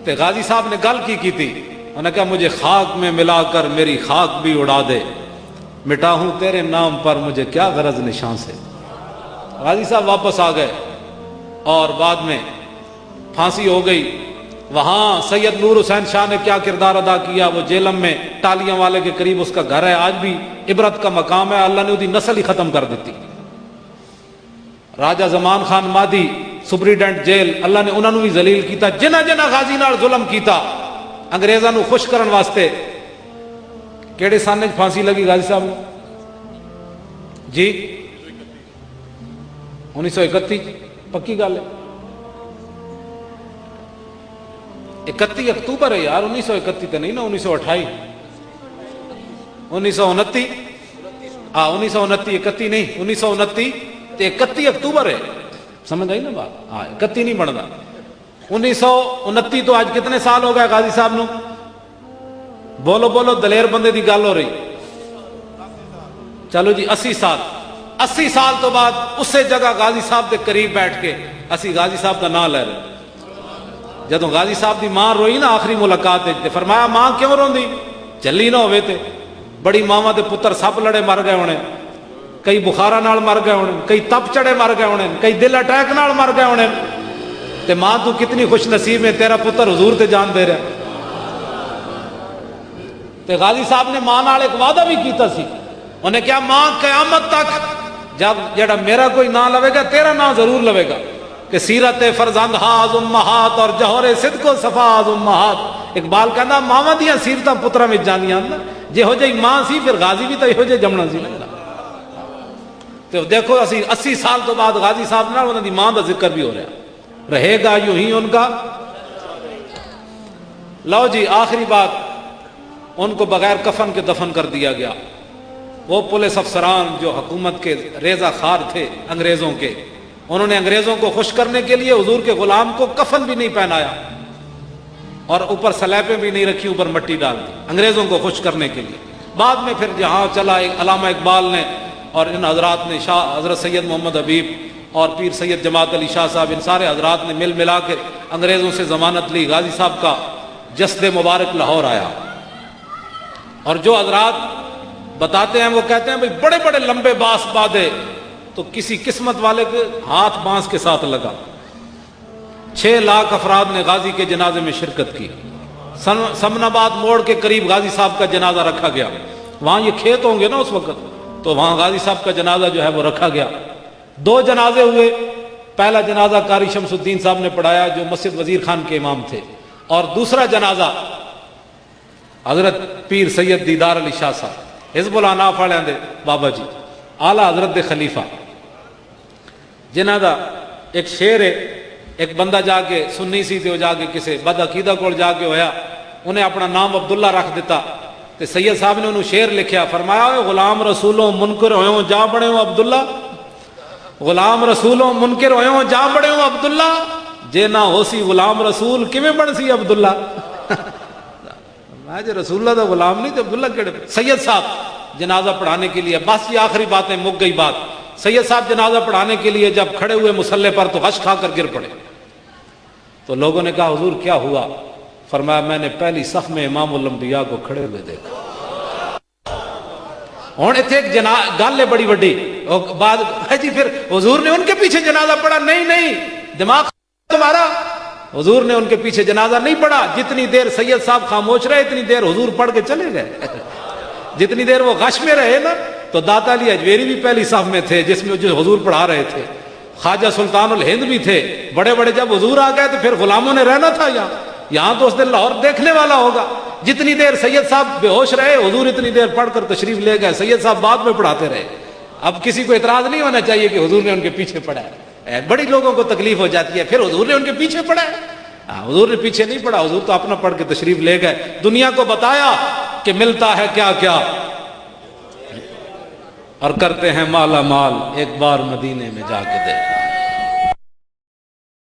تو غازی صاحب نے گل کی تھی، انہوں نے کہا مجھے خاک میں ملا کر میری خاک بھی اڑا دے، مٹا ہوں تیرے نام پر مجھے کیا غرض نشان سے. غازی صاحب واپس آ گئے اور بعد میں پھانسی ہو گئی. وہاں سید نور حسین شاہ نے کیا کردار ادا کیا؟ وہ جیلم میں ٹالیاں والے کے قریب اس کا گھر ہے، آج بھی عبرت کا مقام ہے. اللہ نے اس کی نسل ہی ختم کر دیتی. راجہ زمان خان مادی سپریڈنٹ جیل، اللہ نے انہوں نے بھی ذلیل کیتا. جنہ جنہ غازی نال ظلم کیتا انگریزاں نو خوش کرن واسطے. کیڑے سال میں پھانسی لگی غازی صاحب جی؟ 1931 پکی گل ہے، 31 اکتوبر ہے یار، 1931 تو نہیں نا، 1928 1929 ہاں 1929 31 نہیں 1929 31 اکتوبر ہے، سمجھ آئی نا بات؟ ہاں 31 نہیں بنتا 1929 تو آج کتنے سال ہو گئے غازی صاحب نو؟ بولو بولو دلیر بندے دی گل ہو رہی، چلو جی 80 سال 80 سال تو بعد اسی جگہ غازی صاحب دے قریب بیٹھ کے اسی غازی صاحب کا نام لے رہے۔ جدو غازی صاحب دی ماں روئی نا آخری ملاقات تے فرمایا ماں کیوں روندی؟ جلی نہ ہوئے تے بڑی ماواں دے پتر سب لڑے مر گئے ہونے، کئی بخارا نال مر گئے ہونے، کئی تپ چڑے مر گئے ہونے، کئی دل اٹیک نال مر گئے ہونے، تے ماں تو کتنی خوش نصیب ہے تیرا پتر حضور تے جان دے رہا۔ تے غازی صاحب نے ماں نال ایک وعدہ بھی کیتا سی، انہیں کیا ماں قیامت تک جب جڑا میرا کوئی نام لوے گا تیرا نام ضرور لوے گا، کہ سیرت فرزند ہاز امہات اور جوہر صدق و صفاز امہات۔ اقبال کہندا ماواں دیاں سیرتاں پتراں وچ جاندیاں نا، جہو جی ماں سی پھر غازی بھی تو یہو جے جمنا سی نا۔ تو دیکھو اسی 80 سال تو بعد غازی صاحب نال انہاں دی ماں دا ذکر بھی ہو رہا، رہے گا یوں ہی ان کا۔ لو جی آخری بات، ان کو بغیر کفن کے دفن کر دیا گیا۔ وہ پولیس افسران جو حکومت کے ریزہ خار تھے انگریزوں کے، انہوں نے انگریزوں کو خوش کرنے کے لیے حضور کے غلام کو کفن بھی نہیں پہنایا اور اوپر سلیبیں بھی نہیں رکھی، اوپر مٹی ڈال دی انگریزوں کو خوش کرنے کے لیے۔ بعد میں پھر جہاں چلا علامہ اقبال نے اور ان حضرات نے، شاہ حضرت سید محمد حبیب اور پیر سید جماعت علی شاہ صاحب، ان سارے حضرات نے مل ملا کے انگریزوں سے ضمانت لی، غازی صاحب کا جسد مبارک لاہور آیا۔ اور جو حضرات بتاتے ہیں وہ کہتے ہیں بھئی بڑے بڑے لمبے باس باندھے تو کسی قسمت والے کے ہاتھ بانس کے ساتھ لگا۔ 6 لاکھ افراد نے غازی کے جنازے میں شرکت کی۔ سمن آباد موڑ کے قریب غازی صاحب کا جنازہ رکھا گیا، وہاں یہ کھیت ہوں گے نا اس وقت، تو وہاں غازی صاحب کا جنازہ جو ہے وہ رکھا گیا۔ 2 جنازے ہوئے، پہلا جنازہ قاری شمس الدین صاحب نے پڑھایا جو مسجد وزیر خان کے امام تھے، اور دوسرا جنازہ حضرت پیر سید دیدار علی شاہ صاحب حزب الاناف والے دے بابا جی اعلیٰ حضرت دے خلیفہ، جنہاں دا ایک شعر ہے، ایک بندہ جا کے سنی سی تے وہ جا کے کسے بد عقیدہ کول جا کے ہویا، انہیں اپنا نام عبداللہ رکھ دیتا، تے سید صاحب نے انہوں شعر لکھیا، فرمایا غلام رسولوں منکر ہوئوں جا بڑے ہوں عبداللہ، غلام رسولوں منکر ہوئوں جا بڑے ہوں عبداللہ، جے نہ ہو سی غلام رسول کیویں بن سی عبداللہ۔ میں جو رسول اللہ دا غلام نہیں تو عبداللہ کیڑے۔ سید صاحب جنازہ پڑھانے کے لیے، بس یہ آخری باتیں مک گئی بات، سید صاحب جنازہ پڑھانے کے لیے جب کھڑے ہوئے مصلے پر تو غش کھا کر گر پڑے، تو لوگوں نے کہا حضور کیا ہوا؟ فرمایا میں نے پہلی صف میں امام الانبیاء کو کھڑے ہوئے دیکھا۔ ہوں اتنے ایک گل ہے بڑی وڈی، بعد جی پھر حضور نے ان کے پیچھے جنازہ پڑھا؟ نہیں، دماغ تمہارا، حضور نے ان کے پیچھے جنازہ نہیں پڑھا۔ جتنی دیر سید صاحب خاموش رہے اتنی دیر حضور پڑھ کے چلے گئے۔ جتنی دیر وہ غش میں رہے نا، تو داتا علی اجویری بھی پہلی صف میں تھے جس میں جو حضور پڑھا رہے تھے، خواجہ سلطان الہند بھی تھے، بڑے بڑے۔ جب حضور آ گئے تو پھر غلاموں نے رہنا تھا یہاں تو اس دن لاہور دیکھنے والا ہوگا۔ جتنی دیر سید صاحب بے ہوش رہے حضور اتنی دیر پڑھ کر تشریف لے گئے، سید صاحب بعد میں پڑھاتے رہے۔ اب کسی کو اعتراض نہیں ہونا چاہیے کہ حضور نے ان کے پیچھے پڑھا ہے، بڑی لوگوں کو تکلیف ہو جاتی ہے پھر حضور نے ان کے پیچھے پڑھا ہے۔ حضور نے پیچھے نہیں پڑھا، حضور تو اپنا پڑھ کے تشریف لے گئے، دنیا کو بتایا کہ ملتا ہے کیا کیا اور کرتے ہیں مالا مال، ایک بار مدینے میں جا کے دیکھ۔